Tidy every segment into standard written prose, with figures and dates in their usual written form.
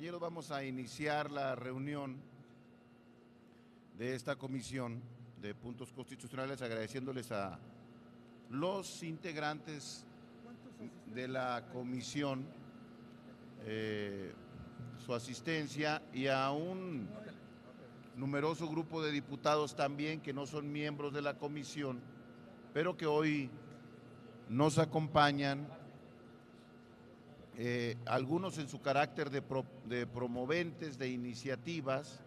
compañeros, vamos a iniciar la reunión de esta comisión de puntos constitucionales, agradeciéndoles a los integrantes de la comisión su asistencia y a un numeroso grupo de diputados también que no son miembros de la comisión, pero que hoy nos acompañan, algunos en su carácter de promoventes de iniciativas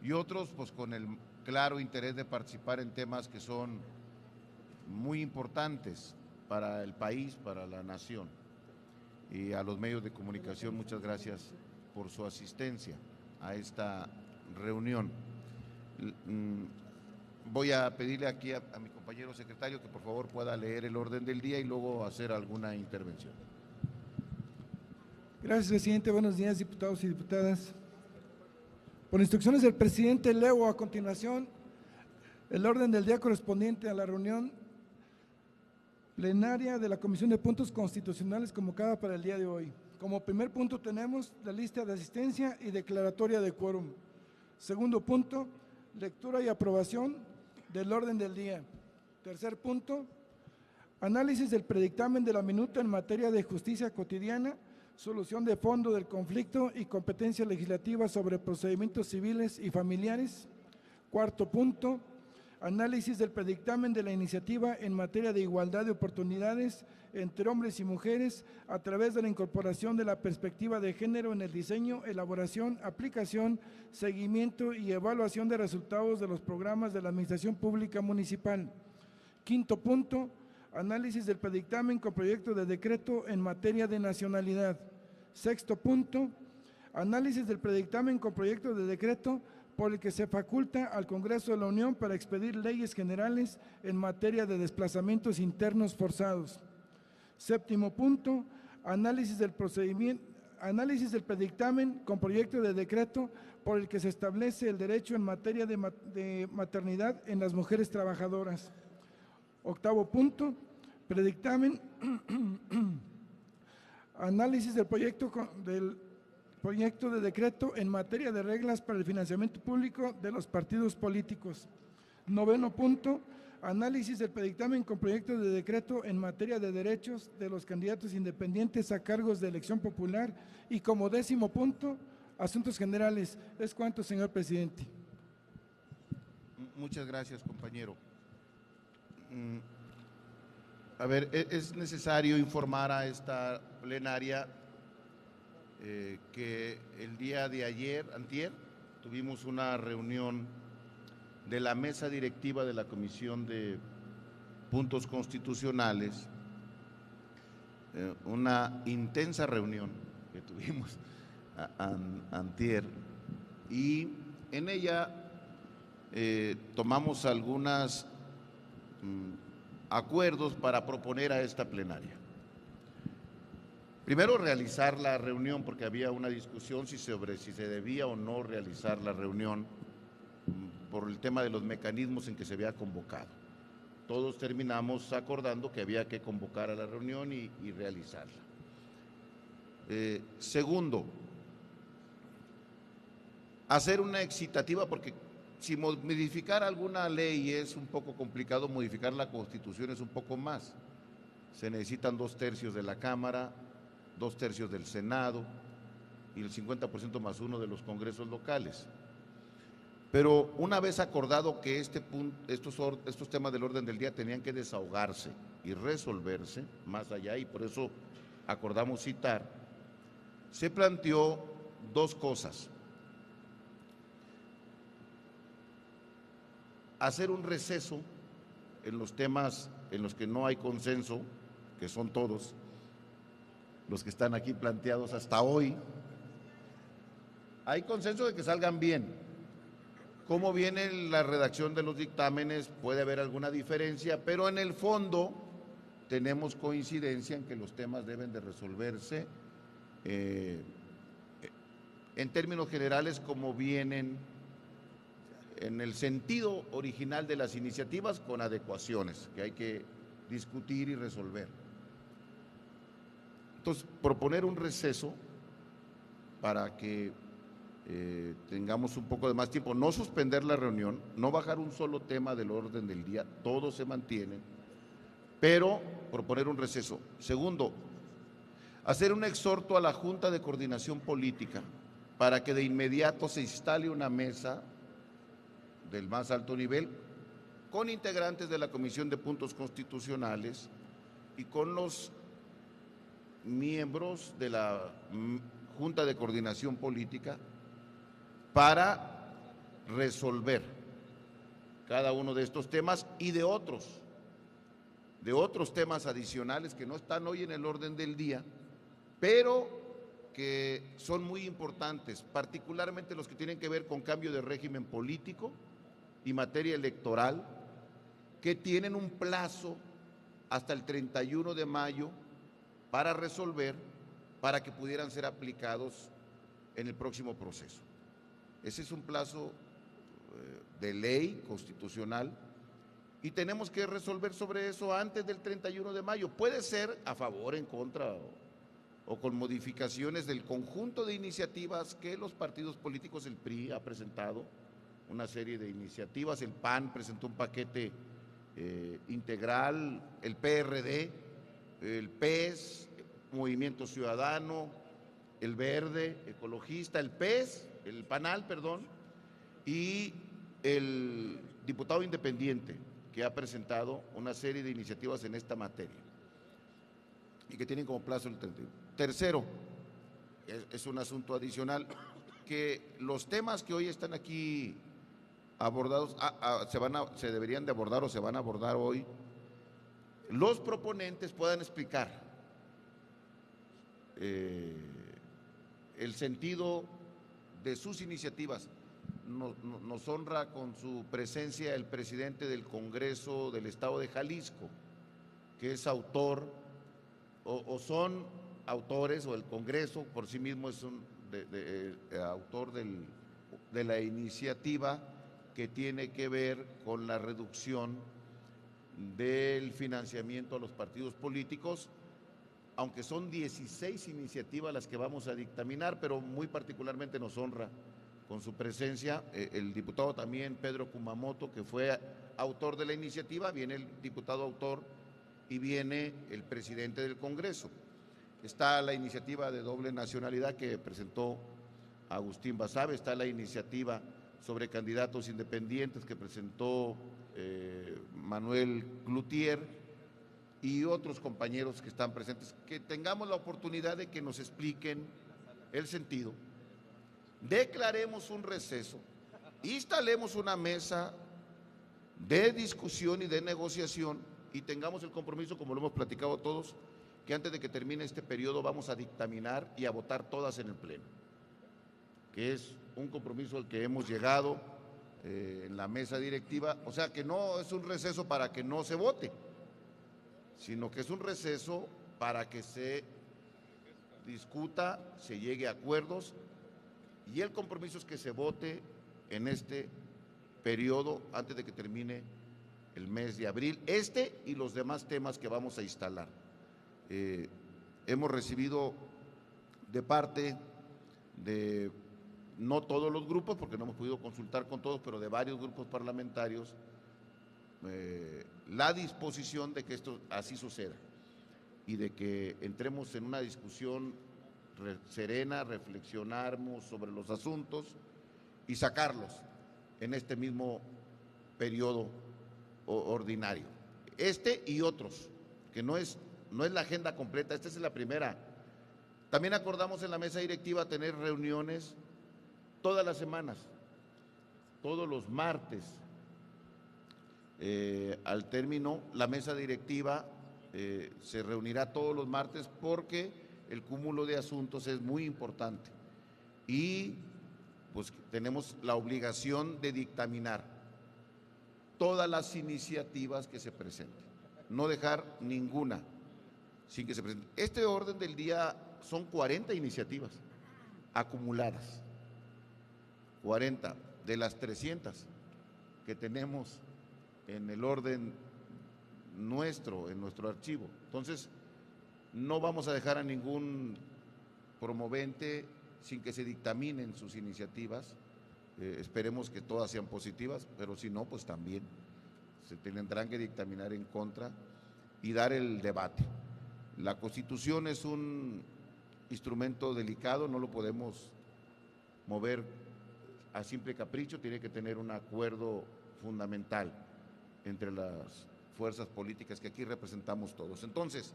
y otros pues con el claro interés de participar en temas que son muy importantes para el país, para la nación. Y a los medios de comunicación, muchas gracias por su asistencia a esta reunión. Voy a pedirle aquí a mi compañero secretario que por favor pueda leer el orden del día y luego hacer alguna intervención. Gracias, presidente. Buenos días, diputados y diputadas. Por instrucciones del presidente, leo a continuación el orden del día correspondiente a la reunión plenaria de la Comisión de Puntos Constitucionales convocada para el día de hoy. Como primer punto tenemos la lista de asistencia y declaratoria de quórum. Segundo punto, lectura y aprobación del orden del día. Tercer punto, análisis del predictamen de la minuta en materia de justicia cotidiana, solución de fondo del conflicto y competencia legislativa sobre procedimientos civiles y familiares. Cuarto punto, análisis del predictamen de la iniciativa en materia de igualdad de oportunidades entre hombres y mujeres a través de la incorporación de la perspectiva de género en el diseño, elaboración, aplicación, seguimiento y evaluación de resultados de los programas de la Administración Pública Municipal. Quinto punto, análisis del predictamen con proyecto de decreto en materia de nacionalidad. Sexto punto, análisis del predictamen con proyecto de decreto por el que se faculta al Congreso de la Unión para expedir leyes generales en materia de desplazamientos internos forzados. Séptimo punto, análisis del predictamen con proyecto de decreto por el que se establece el derecho en materia de maternidad en las mujeres trabajadoras. Octavo punto, predictamen, análisis del proyecto de decreto en materia de reglas para el financiamiento público de los partidos políticos. Noveno punto, análisis del predictamen con proyecto de decreto en materia de derechos de los candidatos independientes a cargos de elección popular. Y como décimo punto, asuntos generales. Es cuanto, señor presidente. Muchas gracias, compañero. A ver, es necesario informar a esta plenaria que el día de antier, tuvimos una reunión de la mesa directiva de la Comisión de Puntos Constitucionales, una intensa reunión que tuvimos antier, y en ella tomamos algunos acuerdos para proponer a esta plenaria. Primero, realizar la reunión, porque había una discusión sobre si se debía o no realizar la reunión por el tema de los mecanismos en que se había convocado. Todos terminamos acordando que había que convocar a la reunión y realizarla. Segundo, hacer una excitativa, porque si modificar alguna ley es un poco complicado, modificar la Constitución es un poco más. Se necesitan 2/3 de la Cámara, 2/3 del Senado y el 50% más 1 de los congresos locales. Pero una vez acordado que estos temas del orden del día tenían que desahogarse y resolverse más allá, y por eso acordamos citar, se planteó dos cosas: hacer un receso en los temas en los que no hay consenso, que son todos los que están aquí planteados hasta hoy. Hay consenso de que salgan bien. Cómo viene la redacción de los dictámenes puede haber alguna diferencia, pero en el fondo tenemos coincidencia en que los temas deben de resolverse en términos generales como vienen en el sentido original de las iniciativas, con adecuaciones que hay que discutir y resolver. Entonces, proponer un receso para que tengamos un poco de más tiempo. No suspender la reunión, no bajar un solo tema del orden del día, todos se mantienen, pero proponer un receso. Segundo, hacer un exhorto a la Junta de Coordinación Política para que de inmediato se instale una mesa del más alto nivel con integrantes de la Comisión de Puntos Constitucionales y con los miembros de la Junta de Coordinación Política para resolver cada uno de estos temas y de otros temas adicionales que no están hoy en el orden del día, pero que son muy importantes, particularmente los que tienen que ver con cambio de régimen político y materia electoral, que tienen un plazo hasta el 31 de mayo para resolver, para que pudieran ser aplicados en el próximo proceso. Ese es un plazo de ley constitucional y tenemos que resolver sobre eso antes del 31 de mayo. Puede ser a favor, en contra o con modificaciones del conjunto de iniciativas que los partidos políticos, el PRI ha presentado una serie de iniciativas, el PAN presentó un paquete integral, el PRD, el PES, Movimiento Ciudadano, el Verde, Ecologista, el PES, el PANAL, perdón, y el diputado independiente que ha presentado una serie de iniciativas en esta materia y que tienen como plazo el 31. Tercero, es un asunto adicional, que los temas que hoy están aquí abordados, se deberían de abordar o se van a abordar hoy, los proponentes puedan explicar el sentido de sus iniciativas. Nos honra con su presencia el presidente del Congreso del Estado de Jalisco, que es autor, o son autores, o el Congreso por sí mismo es autor de la iniciativa que tiene que ver con la reducción del financiamiento a los partidos políticos, aunque son 16 iniciativas las que vamos a dictaminar, pero muy particularmente nos honra con su presencia el diputado también Pedro Kumamoto, que fue autor de la iniciativa, viene el diputado autor y viene el presidente del Congreso. Está la iniciativa de doble nacionalidad que presentó Agustín Basabe, está la iniciativa sobre candidatos independientes que presentó Manuel Cloutier y otros compañeros que están presentes, que tengamos la oportunidad de que nos expliquen el sentido, declaremos un receso, instalemos una mesa de discusión y de negociación y tengamos el compromiso, como lo hemos platicado todos, que antes de que termine este periodo vamos a dictaminar y a votar todas en el Pleno, que es un compromiso al que hemos llegado en la mesa directiva, o sea que no es un receso para que no se vote, sino que es un receso para que se discuta, se llegue a acuerdos y el compromiso es que se vote en este periodo antes de que termine el mes de abril, y los demás temas que vamos a instalar. Hemos recibido de parte de no todos los grupos, porque no hemos podido consultar con todos, pero de varios grupos parlamentarios, la disposición de que esto así suceda y de que entremos en una discusión serena, reflexionarmos sobre los asuntos y sacarlos en este mismo periodo ordinario. Y otros, que no es la agenda completa, esta es la primera. También acordamos en la mesa directiva tener reuniones todas las semanas, todos los martes. Al término, la mesa directiva se reunirá todos los martes porque el cúmulo de asuntos es muy importante y pues tenemos la obligación de dictaminar todas las iniciativas que se presenten, no dejar ninguna sin que se presente. Este orden del día son 40 iniciativas acumuladas, 40 de las 300 que tenemos en el orden nuestro, en nuestro archivo. Entonces, no vamos a dejar a ningún promovente sin que se dictaminen sus iniciativas. Esperemos que todas sean positivas, pero si no, pues también se tendrán que dictaminar en contra y dar el debate. La Constitución es un instrumento delicado, no lo podemos mover a simple capricho, tiene que tener un acuerdo fundamental entre las fuerzas políticas que aquí representamos todos. Entonces,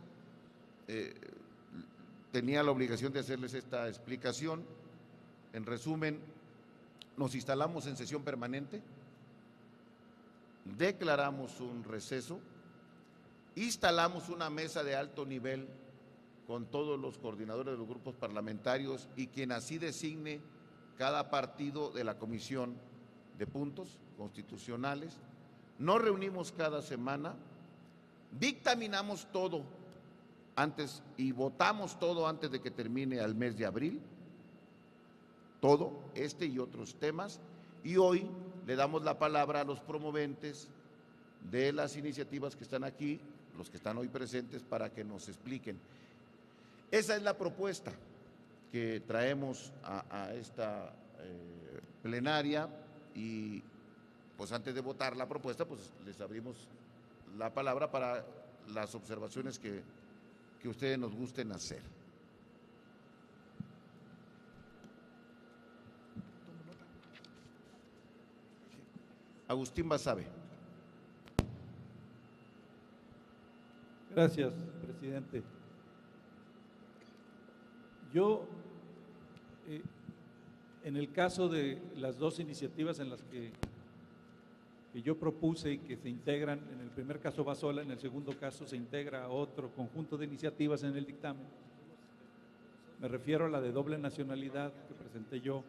tenía la obligación de hacerles esta explicación. En resumen, nos instalamos en sesión permanente, declaramos un receso, instalamos una mesa de alto nivel con todos los coordinadores de los grupos parlamentarios y quien así designe cada partido de la comisión de puntos constitucionales. Nos reunimos cada semana, dictaminamos todo antes y votamos todo antes de que termine el mes de abril, todo este y otros temas, y hoy le damos la palabra a los promoventes de las iniciativas que están aquí, los que están hoy presentes, para que nos expliquen. Esa es la propuesta que traemos a esta plenaria y pues antes de votar la propuesta, pues les abrimos la palabra para las observaciones que ustedes nos gusten hacer. Agustín Basabe. Gracias, presidente. Yo, en el caso de las dos iniciativas en las que yo propuse y que se integran, en el primer caso va sola, en el segundo caso se integra otro conjunto de iniciativas en el dictamen. Me refiero a la de doble nacionalidad que presenté yo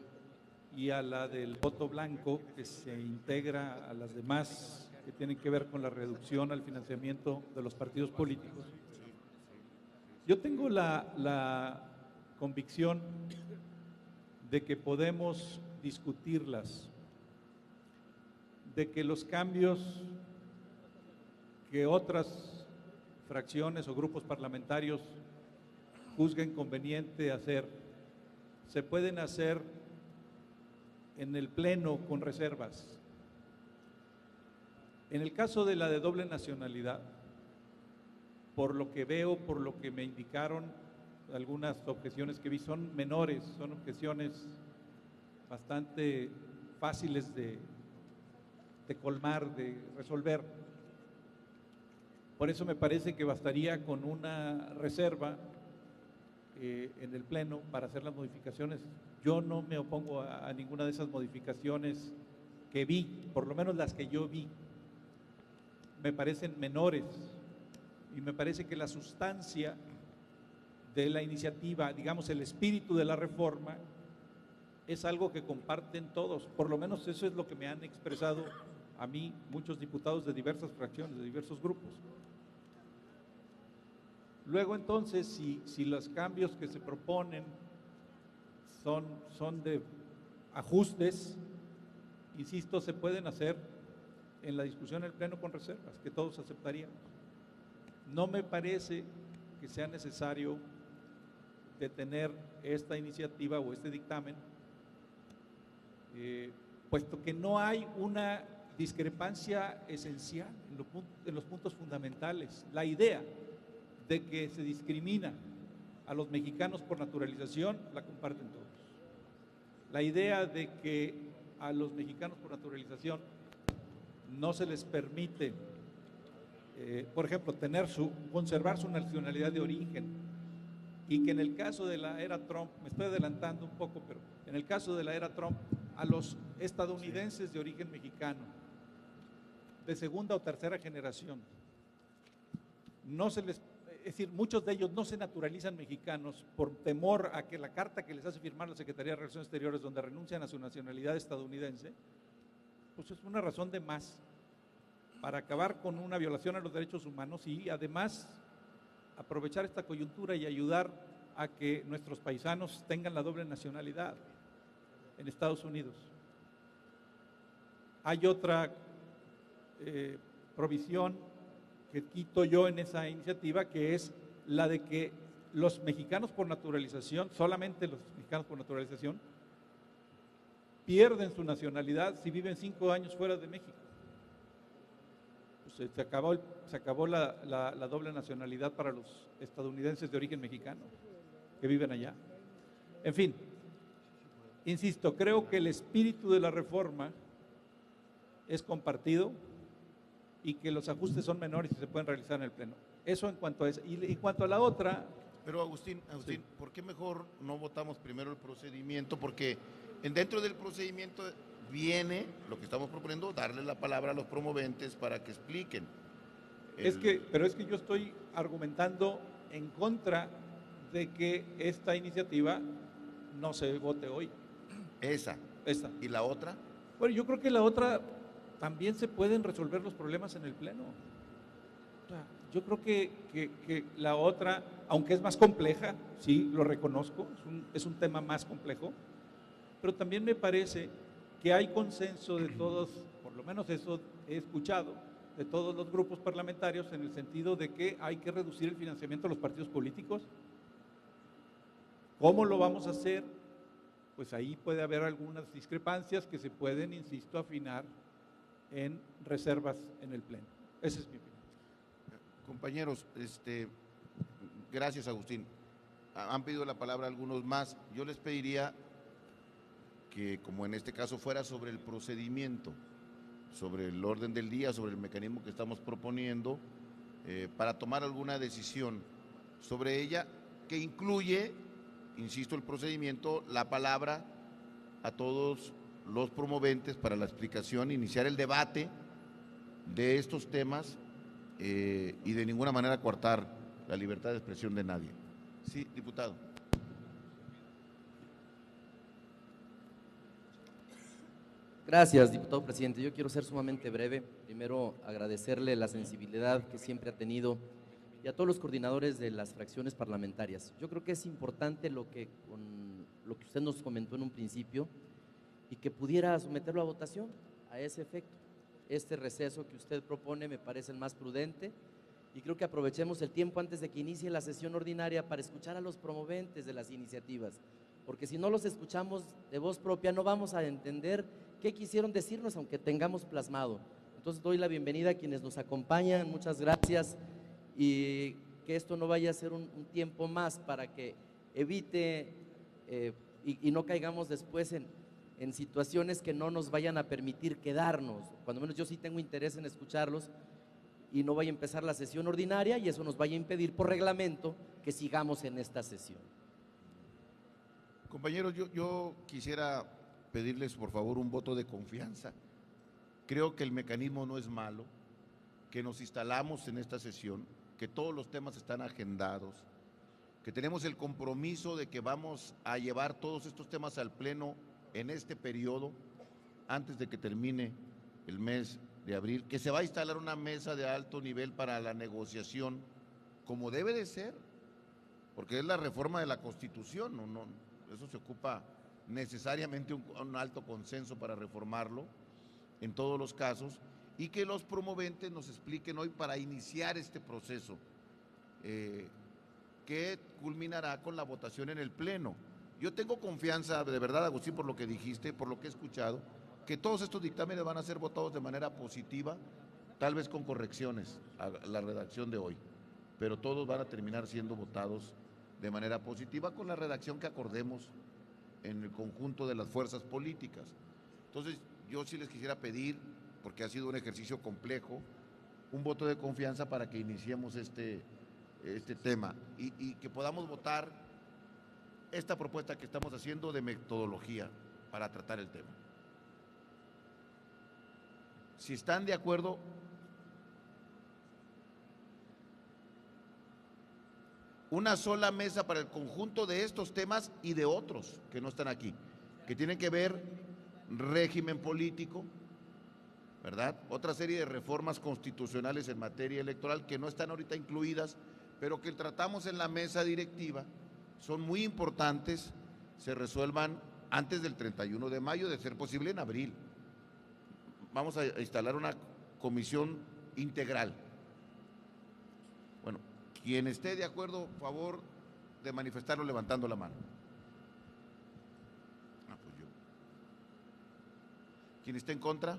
y a la del voto blanco que se integra a las demás que tienen que ver con la reducción al financiamiento de los partidos políticos. Yo tengo la convicción de que podemos discutirlas, de que los cambios que otras fracciones o grupos parlamentarios juzguen conveniente hacer, se pueden hacer en el Pleno con reservas. En el caso de la de doble nacionalidad, por lo que veo, por lo que me indicaron, algunas objeciones que vi son menores, son objeciones bastante fáciles de colmar, de resolver. Por eso me parece que bastaría con una reserva en el Pleno para hacer las modificaciones. Yo no me opongo a ninguna de esas modificaciones que vi, por lo menos las que yo vi, me parecen menores y me parece que la sustancia de la iniciativa, digamos el espíritu de la reforma, es algo que comparten todos, por lo menos eso es lo que me han expresado a mí muchos diputados de diversas fracciones, de diversos grupos. Luego entonces, si los cambios que se proponen son de ajustes, insisto, se pueden hacer en la discusión en el Pleno con reservas, que todos aceptaríamos. No me parece que sea necesario detener esta iniciativa o este dictamen, puesto que no hay una discrepancia esencial en los puntos fundamentales. La idea de que se discrimina a los mexicanos por naturalización la comparten todos. La idea de que a los mexicanos por naturalización no se les permite, por ejemplo, conservar su nacionalidad de origen, y que en el caso de la era Trump, me estoy adelantando un poco, pero en el caso de la era Trump, a los estadounidenses de origen mexicano, de segunda o tercera generación, no se les, es decir, muchos de ellos no se naturalizan mexicanos por temor a que la carta que les hace firmar la Secretaría de Relaciones Exteriores, donde renuncian a su nacionalidad estadounidense, pues es una razón de más para acabar con una violación a los derechos humanos y además aprovechar esta coyuntura y ayudar a que nuestros paisanos tengan la doble nacionalidad en Estados Unidos. Hay otra provisión que quito yo en esa iniciativa, que es la de que los mexicanos por naturalización, solamente los mexicanos por naturalización, pierden su nacionalidad si viven 5 años fuera de México. Pues se acabó la doble nacionalidad para los estadounidenses de origen mexicano que viven allá. En fin, insisto, creo que el espíritu de la reforma es compartido y que los ajustes son menores y se pueden realizar en el Pleno. Eso en cuanto a eso. Y en cuanto a la otra… Pero Agustín, Sí. ¿por qué mejor no votamos primero el procedimiento? Porque dentro del procedimiento viene lo que estamos proponiendo, darle la palabra a los promoventes para que expliquen. Pero es que yo estoy argumentando en contra de que esta iniciativa no se vote hoy. Esa. Esta. ¿Y la otra? Bueno, yo creo que la otra también se pueden resolver los problemas en el Pleno. O sea, yo creo que la otra, aunque es más compleja, sí, lo reconozco, es un tema más complejo, pero también me parece que hay consenso de todos, por lo menos eso he escuchado, de todos los grupos parlamentarios en el sentido de que hay que reducir el financiamiento de los partidos políticos. ¿Cómo lo vamos a hacer? Pues ahí puede haber algunas discrepancias que se pueden, insisto, afinar en reservas en el Pleno. Esa es mi opinión. Compañeros, gracias Agustín. Han pedido la palabra algunos más. Yo les pediría que, como en este caso fuera sobre el procedimiento, sobre el orden del día, sobre el mecanismo que estamos proponiendo, para tomar alguna decisión sobre ella, que incluye, insisto, el procedimiento, la palabra a todos los promoventes para la explicación, iniciar el debate de estos temas y de ninguna manera coartar la libertad de expresión de nadie. Sí, diputado. Gracias, diputado presidente. Yo quiero ser sumamente breve. Primero, agradecerle la sensibilidad que siempre ha tenido y a todos los coordinadores de las fracciones parlamentarias. Yo creo que es importante lo que usted nos comentó en un principio y que pudiera someterlo a votación a ese efecto. Este receso que usted propone me parece el más prudente y creo que aprovechemos el tiempo antes de que inicie la sesión ordinaria para escuchar a los promoventes de las iniciativas, porque si no los escuchamos de voz propia no vamos a entender qué quisieron decirnos, aunque tengamos plasmado. Entonces doy la bienvenida a quienes nos acompañan, muchas gracias, y que esto no vaya a ser un tiempo más para que evite y no caigamos después en situaciones que no nos vayan a permitir quedarnos. Cuando menos yo sí tengo interés en escucharlos y no vaya a empezar la sesión ordinaria y eso nos vaya a impedir por reglamento que sigamos en esta sesión. Compañeros, yo quisiera pedirles por favor un voto de confianza. Creo que el mecanismo no es malo, que nos instalamos en esta sesión, que todos los temas están agendados, que tenemos el compromiso de que vamos a llevar todos estos temas al Pleno en este periodo, antes de que termine el mes de abril, que se va a instalar una mesa de alto nivel para la negociación, como debe de ser, porque es la reforma de la Constitución, eso se ocupa necesariamente un alto consenso para reformarlo en todos los casos, y que los promoventes nos expliquen hoy para iniciar este proceso, que culminará con la votación en el Pleno. Yo tengo confianza, de verdad, Agustín, por lo que dijiste, por lo que he escuchado, que todos estos dictámenes van a ser votados de manera positiva, tal vez con correcciones a la redacción de hoy, pero todos van a terminar siendo votados de manera positiva con la redacción que acordemos en el conjunto de las fuerzas políticas. Entonces, yo sí les quisiera pedir, porque ha sido un ejercicio complejo, un voto de confianza para que iniciemos este tema y que podamos votar esta propuesta que estamos haciendo de metodología para tratar el tema. Si están de acuerdo, una sola mesa para el conjunto de estos temas y de otros que no están aquí, que tienen que ver régimen político, ¿verdad? Otra serie de reformas constitucionales en materia electoral que no están ahorita incluidas, pero que tratamos en la mesa directiva, son muy importantes, se resuelvan antes del 31 de mayo, de ser posible en abril. Vamos a instalar una comisión integral. Bueno, quien esté de acuerdo, por favor, de manifestarlo levantando la mano. Pues yo. ¿Quién está en contra?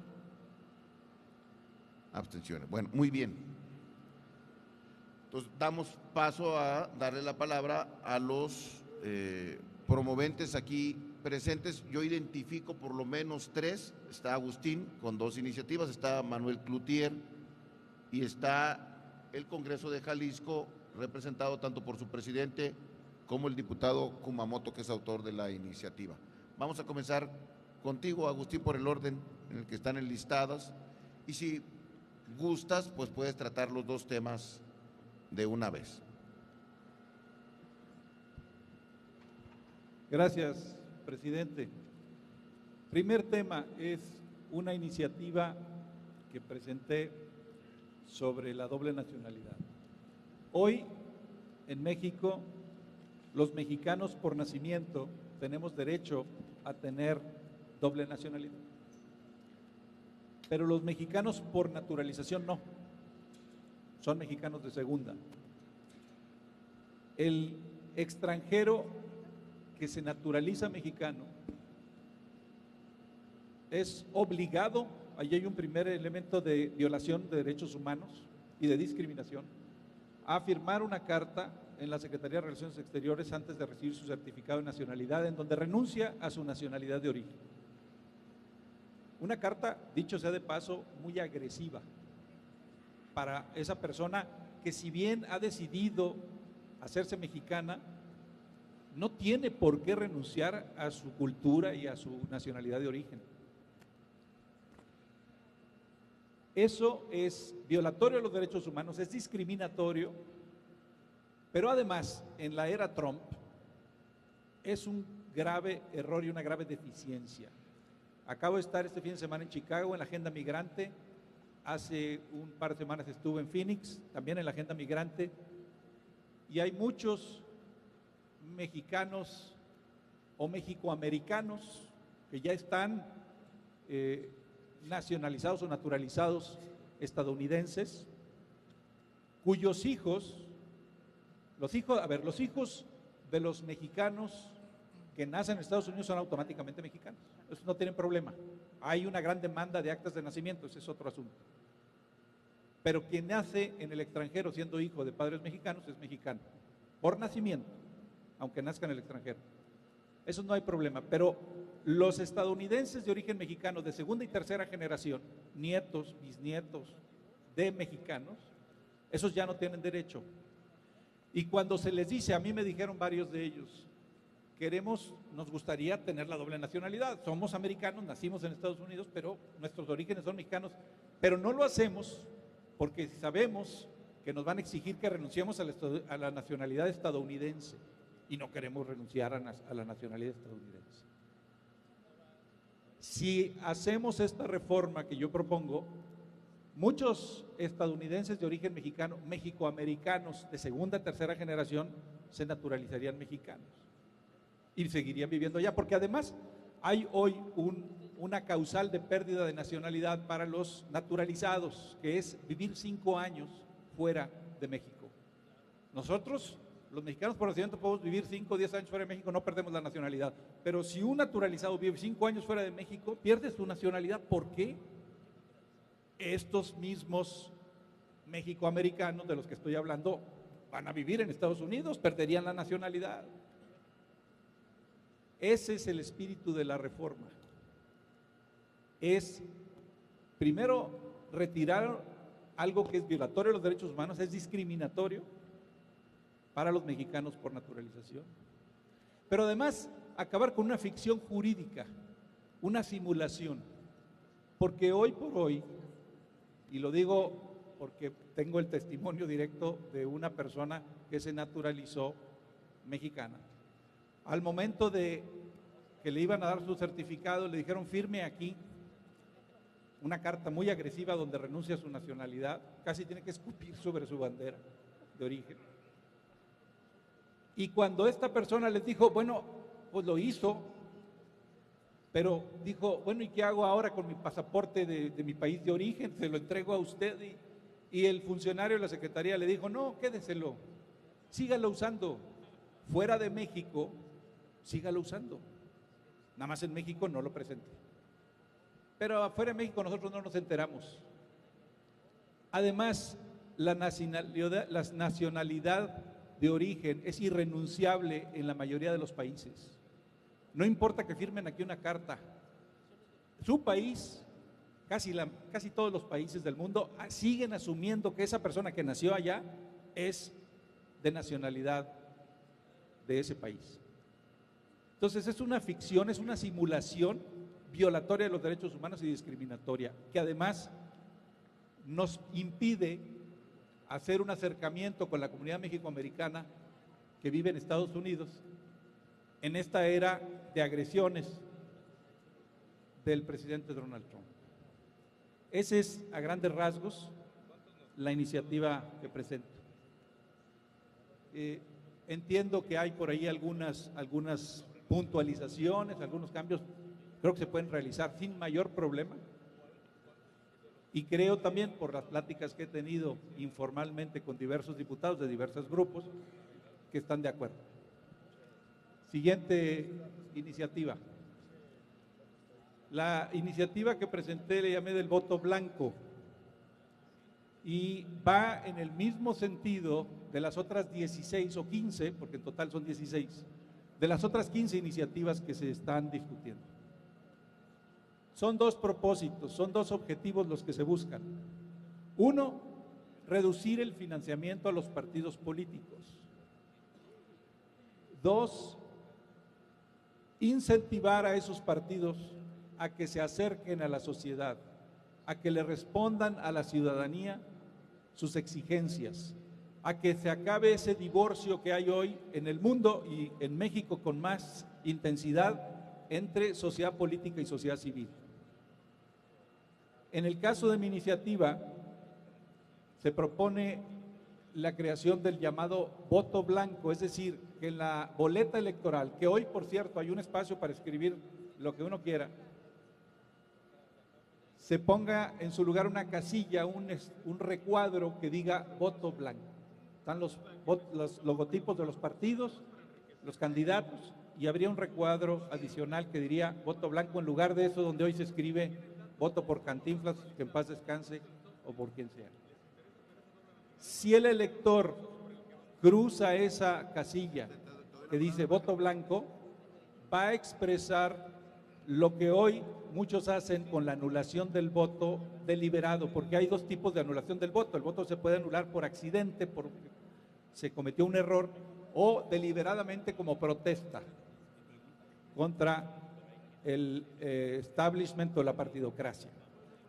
Abstenciones. Bueno, muy bien. Entonces, damos paso a darle la palabra a los promoventes aquí presentes. Yo identifico por lo menos 3. Está Agustín con 2 iniciativas, está Manuel Cloutier y está el Congreso de Jalisco, representado tanto por su presidente como el diputado Kumamoto, que es autor de la iniciativa. Vamos a comenzar contigo, Agustín, por el orden en el que están enlistadas, y si gustas, pues puedes tratar los 2 temas de una vez. Gracias, presidente. Primer tema es una iniciativa que presenté sobre la doble nacionalidad. Hoy, en México, los mexicanos por nacimiento tenemos derecho a tener doble nacionalidad, pero los mexicanos por naturalización no, son mexicanos de segunda. El extranjero que se naturaliza mexicano es obligado, ahí hay un primer elemento de violación de derechos humanos y de discriminación, a firmar una carta en la Secretaría de Relaciones Exteriores antes de recibir su certificado de nacionalidad, en donde renuncia a su nacionalidad de origen. Una carta, dicho sea de paso, muy agresiva para esa persona que, si bien ha decidido hacerse mexicana, no tiene por qué renunciar a su cultura y a su nacionalidad de origen. Eso es violatorio de los derechos humanos, es discriminatorio, pero además, en la era Trump, es un grave error y una grave deficiencia. Acabo de estar este fin de semana en Chicago en la agenda migrante, hace un par de semanas estuve en Phoenix, también en la agenda migrante, y hay muchos mexicanos o mexicoamericanos que ya están nacionalizados o naturalizados estadounidenses, cuyos hijos, los hijos de los mexicanos que nacen en Estados Unidos son automáticamente mexicanos. Eso no tienen problema. Hay una gran demanda de actas de nacimiento, ese es otro asunto. Pero quien nace en el extranjero siendo hijo de padres mexicanos es mexicano, por nacimiento, aunque nazca en el extranjero. Eso no hay problema, pero los estadounidenses de origen mexicano de segunda y tercera generación, nietos, bisnietos de mexicanos, esos ya no tienen derecho. Y cuando se les dice, a mí me dijeron varios de ellos, nos gustaría tener la doble nacionalidad, somos americanos, nacimos en Estados Unidos, pero nuestros orígenes son mexicanos, pero no lo hacemos porque sabemos que nos van a exigir que renunciemos a la nacionalidad estadounidense y no queremos renunciar a la nacionalidad estadounidense. Si hacemos esta reforma que yo propongo, muchos estadounidenses de origen mexicano, mexicoamericanos de segunda, tercera generación, se naturalizarían mexicanos y seguirían viviendo allá, porque además hay hoy una causal de pérdida de nacionalidad para los naturalizados, que es vivir 5 años fuera de México. Nosotros, los mexicanos por nacimiento, podemos vivir 5 o 10 años fuera de México, no perdemos la nacionalidad, pero si un naturalizado vive 5 años fuera de México, pierde su nacionalidad. ¿Por qué? Estos mismos mexicoamericanos de los que estoy hablando van a vivir en Estados Unidos, perderían la nacionalidad. Ese es el espíritu de la reforma. Es, primero, retirar algo que es violatorio de los derechos humanos, es discriminatorio para los mexicanos por naturalización. Pero además, acabar con una ficción jurídica, una simulación. Porque hoy por hoy, y lo digo porque tengo el testimonio directo de una persona que se naturalizó mexicana, al momento de que le iban a dar su certificado, le dijeron firme aquí una carta muy agresiva donde renuncia a su nacionalidad, casi tiene que escupir sobre su bandera de origen. Y cuando esta persona les dijo, bueno, pues lo hizo, pero dijo, bueno, ¿y qué hago ahora con mi pasaporte de mi país de origen? Se lo entrego a usted. Y el funcionario de la Secretaría le dijo, no, quédeselo, sígalo usando, fuera de México, sígalo usando. Nada más en México no lo presente. Pero afuera de México nosotros no nos enteramos. Además, la nacionalidad de origen es irrenunciable en la mayoría de los países. No importa que firmen aquí una carta. Su país, casi todos los países del mundo siguen asumiendo que esa persona que nació allá es de nacionalidad de ese país. Entonces es una ficción, es una simulación violatoria de los derechos humanos y discriminatoria, que además nos impide hacer un acercamiento con la comunidad mexicoamericana que vive en Estados Unidos en esta era de agresiones del presidente Donald Trump. Esa es, a grandes rasgos, la iniciativa que presento. Entiendo que hay por ahí algunas puntualizaciones, algunos cambios, creo que se pueden realizar sin mayor problema. Y creo también, por las pláticas que he tenido informalmente con diversos diputados de diversos grupos, que están de acuerdo. Siguiente iniciativa. La iniciativa que presenté le llamé del voto blanco y va en el mismo sentido de las otras 16 o 15, porque en total son 16, de las otras 15 iniciativas que se están discutiendo. Son dos propósitos, son dos objetivos los que se buscan. Uno, reducir el financiamiento a los partidos políticos. Dos, incentivar a esos partidos a que se acerquen a la sociedad, a que le respondan a la ciudadanía sus exigencias, a que se acabe ese divorcio que hay hoy en el mundo y en México con más intensidad entre sociedad política y sociedad civil. En el caso de mi iniciativa, se propone la creación del llamado voto blanco, es decir, que en la boleta electoral, que hoy, por cierto, hay un espacio para escribir lo que uno quiera, se ponga en su lugar una casilla, un recuadro que diga voto blanco. Están los logotipos de los partidos, los candidatos, y habría un recuadro adicional que diría voto blanco en lugar de eso donde hoy se escribe voto por Cantinflas, que en paz descanse, o por quien sea. Si el elector cruza esa casilla que dice voto blanco, va a expresar lo que hoy muchos hacen con la anulación del voto deliberado, porque hay dos tipos de anulación del voto. El voto se puede anular por accidente, porque se cometió un error, o deliberadamente como protesta contra el establishment o la partidocracia.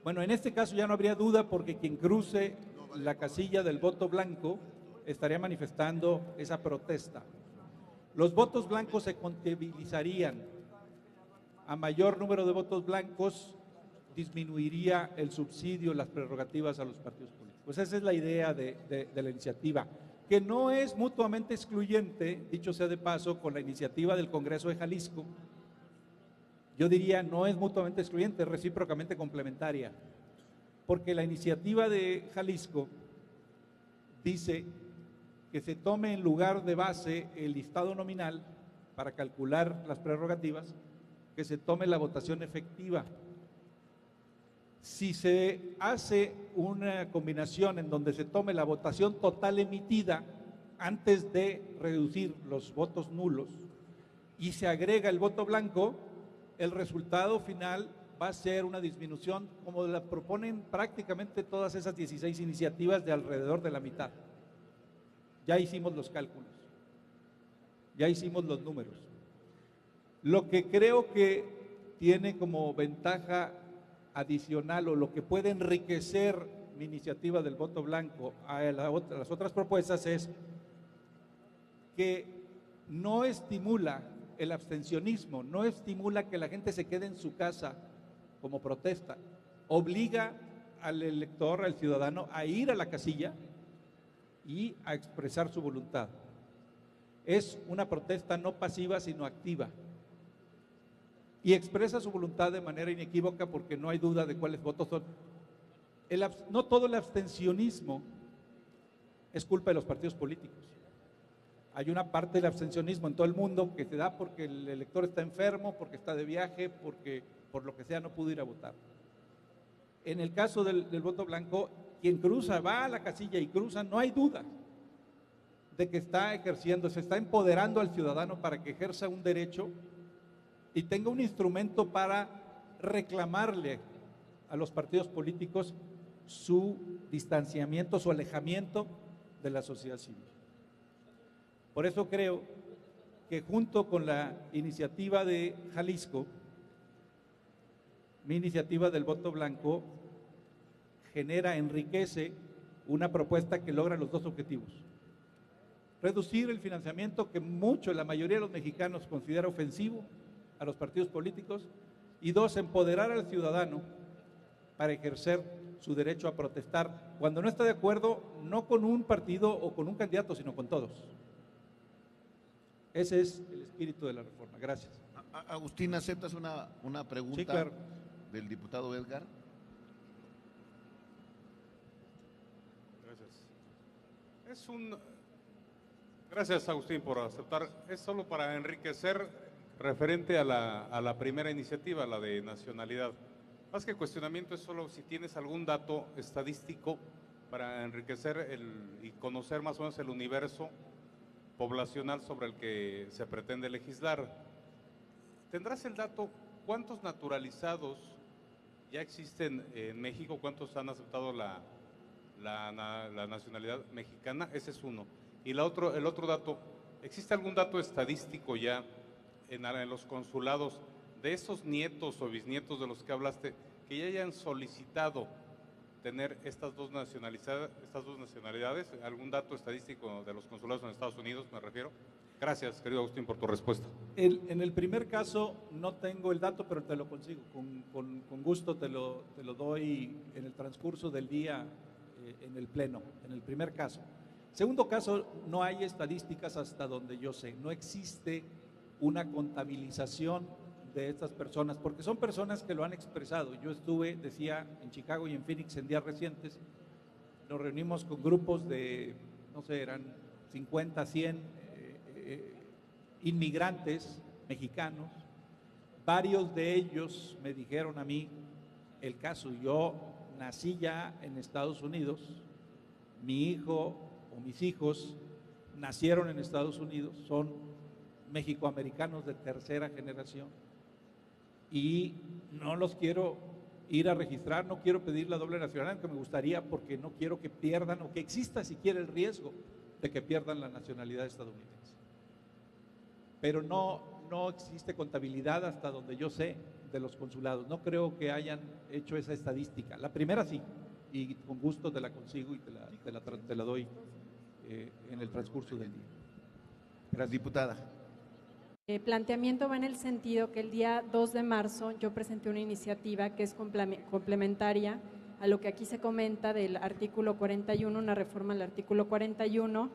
Bueno, en este caso ya no habría duda porque quien cruce la casilla del voto blanco estaría manifestando esa protesta. Los votos blancos se contabilizarían. A mayor número de votos blancos disminuiría el subsidio, las prerrogativas a los partidos políticos. Esa es la idea de la iniciativa, que no es mutuamente excluyente, dicho sea de paso, con la iniciativa del Congreso de Jalisco. Yo diría, no es mutuamente excluyente, es recíprocamente complementaria, porque la iniciativa de Jalisco dice que se tome en lugar de base el listado nominal para calcular las prerrogativas, que se tome la votación efectiva. Si se hace una combinación en donde se tome la votación total emitida antes de reducir los votos nulos y se agrega el voto blanco, el resultado final va a ser una disminución, como la proponen prácticamente todas esas 16 iniciativas, de alrededor de la mitad. Ya hicimos los cálculos, ya hicimos los números. Lo que creo que tiene como ventaja adicional, o lo que puede enriquecer mi iniciativa del voto blanco a las otras propuestas, es que no estimula el abstencionismo, no estimula que la gente se quede en su casa como protesta, obliga al elector, al ciudadano, a ir a la casilla y a expresar su voluntad. Es una protesta no pasiva, sino activa. Y expresa su voluntad de manera inequívoca porque no hay duda de cuáles votos son. No todo el abstencionismo es culpa de los partidos políticos. Hay una parte del abstencionismo en todo el mundo que se da porque el elector está enfermo, porque está de viaje, porque por lo que sea no pudo ir a votar. En el caso del voto blanco, quien cruza, va a la casilla y cruza, no hay duda de que está ejerciendo, se está empoderando al ciudadano para que ejerza un derecho y tenga un instrumento para reclamarle a los partidos políticos su distanciamiento, su alejamiento de la sociedad civil. Por eso creo que junto con la iniciativa de Jalisco, mi iniciativa del voto blanco enriquece una propuesta que logra los dos objetivos. Reducir el financiamiento que la mayoría de los mexicanos considera ofensivo a los partidos políticos, y dos, empoderar al ciudadano para ejercer su derecho a protestar cuando no está de acuerdo, no con un partido o con un candidato, sino con todos. Ese es el espíritu de la reforma. Gracias. Agustín, ¿aceptas una pregunta Sí, claro. del diputado Edgar? Gracias. Gracias, Agustín, por aceptar. Es solo para enriquecer referente a la primera iniciativa, la de nacionalidad. Más que cuestionamiento, es solo si tienes algún dato estadístico para enriquecer y conocer más o menos el universo poblacional sobre el que se pretende legislar. ¿Tendrás el dato cuántos naturalizados ya existen en México? ¿Cuántos han aceptado la nacionalidad mexicana? Ese es uno. Y el otro dato, ¿existe algún dato estadístico ya en los consulados de esos nietos o bisnietos de los que hablaste que ya hayan solicitado tener estas dos nacionalidades? ¿Algún dato estadístico de los consulados en Estados Unidos, me refiero? Gracias, querido Agustín, por tu respuesta. En el primer caso no tengo el dato, pero te lo consigo. Con gusto te lo doy en el transcurso del día en el pleno, en el primer caso. Segundo caso, no hay estadísticas hasta donde yo sé. No existe una contabilización de estas personas, porque son personas que lo han expresado. Yo decía, en Chicago y en Phoenix en días recientes, nos reunimos con grupos de, no sé, eran 50, 100 inmigrantes mexicanos. Varios de ellos me dijeron a mí el caso. Yo nací ya en Estados Unidos, mi hijo o mis hijos nacieron en Estados Unidos, son mexicoamericanos de tercera generación y no los quiero ir a registrar, no quiero pedir la doble nacionalidad, que me gustaría, porque no quiero que pierdan o que exista siquiera el riesgo de que pierdan la nacionalidad estadounidense. Pero no existe contabilidad hasta donde yo sé de los consulados. No creo que hayan hecho esa estadística. La primera sí, y con gusto te la consigo y te la doy en el transcurso del día. Gracias, diputada. El planteamiento va en el sentido que el día 2 de marzo yo presenté una iniciativa que es complementaria a lo que aquí se comenta del artículo 41, una reforma al artículo 41,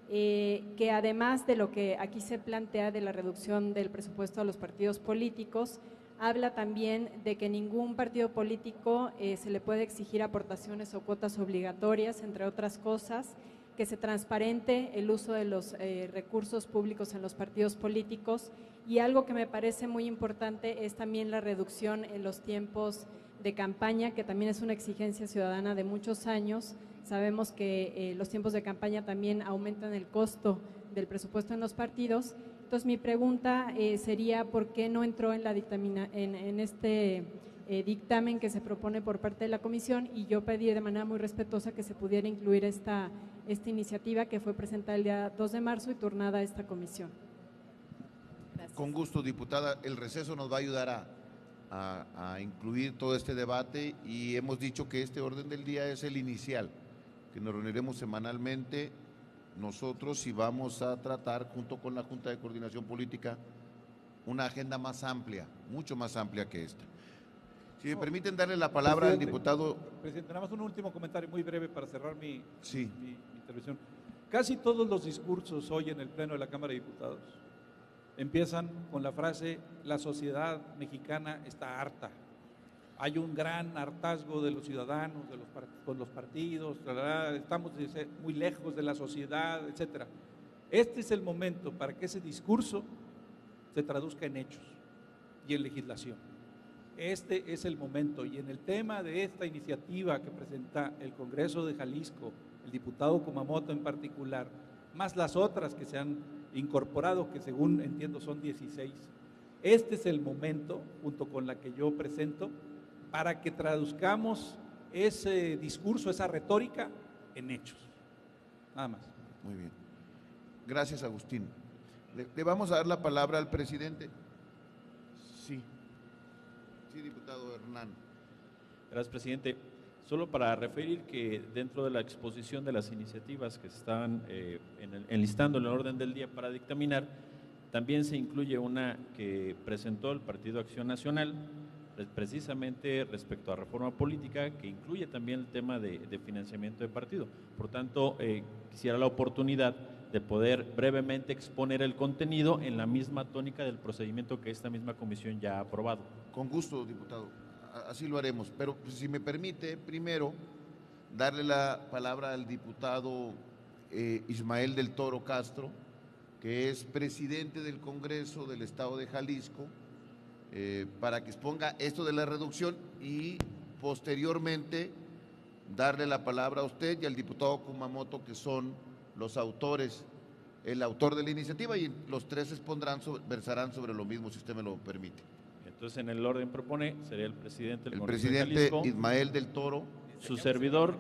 que además de lo que aquí se plantea de la reducción del presupuesto a los partidos políticos, habla también de que ningún partido político se le puede exigir aportaciones o cuotas obligatorias, entre otras cosas, que se transparente el uso de los recursos públicos en los partidos políticos, y algo que me parece muy importante es también la reducción en los tiempos de campaña, que también es una exigencia ciudadana de muchos años. Sabemos que los tiempos de campaña también aumentan el costo del presupuesto en los partidos. Entonces mi pregunta sería ¿por qué no entró en este dictamen que se propone por parte de la comisión? Y yo pedí de manera muy respetuosa que se pudiera incluir esta iniciativa que fue presentada el día 2 de marzo y turnada a esta comisión. Gracias. Con gusto, diputada. El receso nos va a ayudar a incluir todo este debate, y hemos dicho que este orden del día es el inicial, que nos reuniremos semanalmente nosotros y vamos a tratar junto con la Junta de Coordinación Política una agenda más amplia, mucho más amplia que esta. Si me permiten darle la palabra al diputado. Presidente, nada más un último comentario muy breve para cerrar mi intervención. Casi todos los discursos hoy en el Pleno de la Cámara de Diputados empiezan con la frase: la sociedad mexicana está harta. Hay un gran hartazgo de los ciudadanos, con los partidos, estamos muy lejos de la sociedad, etcétera. Este es el momento para que ese discurso se traduzca en hechos y en legislación. Este es el momento, y en el tema de esta iniciativa que presenta el Congreso de Jalisco, el diputado Kumamoto en particular, más las otras que se han incorporado, que según entiendo son 16, este es el momento, junto con la que yo presento, para que traduzcamos ese discurso, esa retórica, en hechos. Nada más. Muy bien. Gracias, Agustín. Le vamos a dar la palabra al presidente. Sí. Sí, diputado Hernán. Gracias, presidente. Solo para referir que dentro de la exposición de las iniciativas que están enlistando en el orden del día para dictaminar, también se incluye una que presentó el Partido Acción Nacional, precisamente respecto a reforma política, que incluye también el tema de financiamiento de partido. Por tanto, quisiera la oportunidad de poder brevemente exponer el contenido en la misma tónica del procedimiento que esta misma comisión ya ha aprobado. Con gusto, diputado. Así lo haremos. Pero si me permite, primero, darle la palabra al diputado Ismael del Toro Castro, que es presidente del Congreso del Estado de Jalisco, para que exponga esto de la reducción y posteriormente darle la palabra a usted y al diputado Kumamoto, que son los autores, el autor de la iniciativa, y los tres versarán sobre lo mismo, si usted me lo permite. Entonces, en el orden propone, sería el presidente del El Congreso de presidente Jalisco, Ismael del Toro, su servidor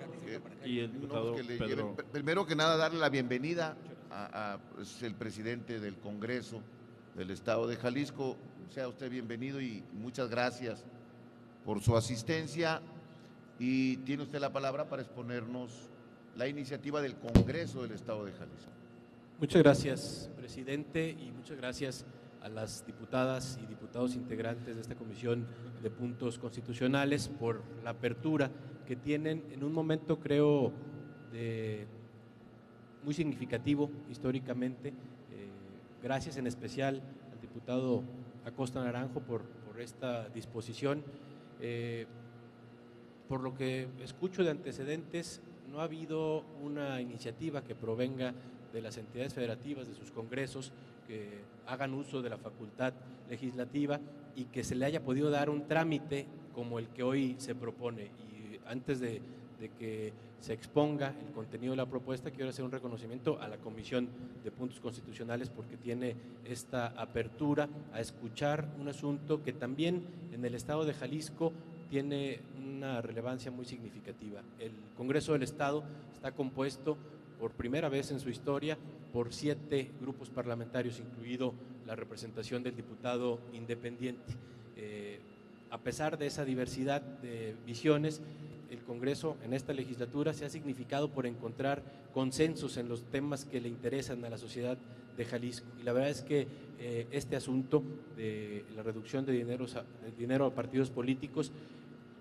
y el diputado Pedro. Primero que nada, darle la bienvenida a el presidente del Congreso del Estado de Jalisco. Sea usted bienvenido y muchas gracias por su asistencia. Y tiene usted la palabra para exponernos la iniciativa del Congreso del Estado de Jalisco. Muchas gracias, presidente, y muchas gracias a las diputadas y diputados integrantes de esta Comisión de Puntos Constitucionales por la apertura que tienen en un momento, creo, muy significativo históricamente. Gracias en especial al diputado Acosta Naranjo por esta disposición. Por lo que escucho de antecedentes, no ha habido una iniciativa que provenga de las entidades federativas, de sus congresos, que hagan uso de la facultad legislativa y que se le haya podido dar un trámite como el que hoy se propone. Y antes de que se exponga el contenido de la propuesta, quiero hacer un reconocimiento a la Comisión de Puntos Constitucionales porque tiene esta apertura a escuchar un asunto que también en el Estado de Jalisco tiene una relevancia muy significativa. El Congreso del Estado está compuesto por primera vez en su historia por 7 grupos parlamentarios, incluido la representación del diputado independiente. A pesar de esa diversidad de visiones, el Congreso en esta legislatura se ha significado por encontrar consensos en los temas que le interesan a la sociedad de Jalisco. Y la verdad es que este asunto de la reducción de dinero a partidos políticos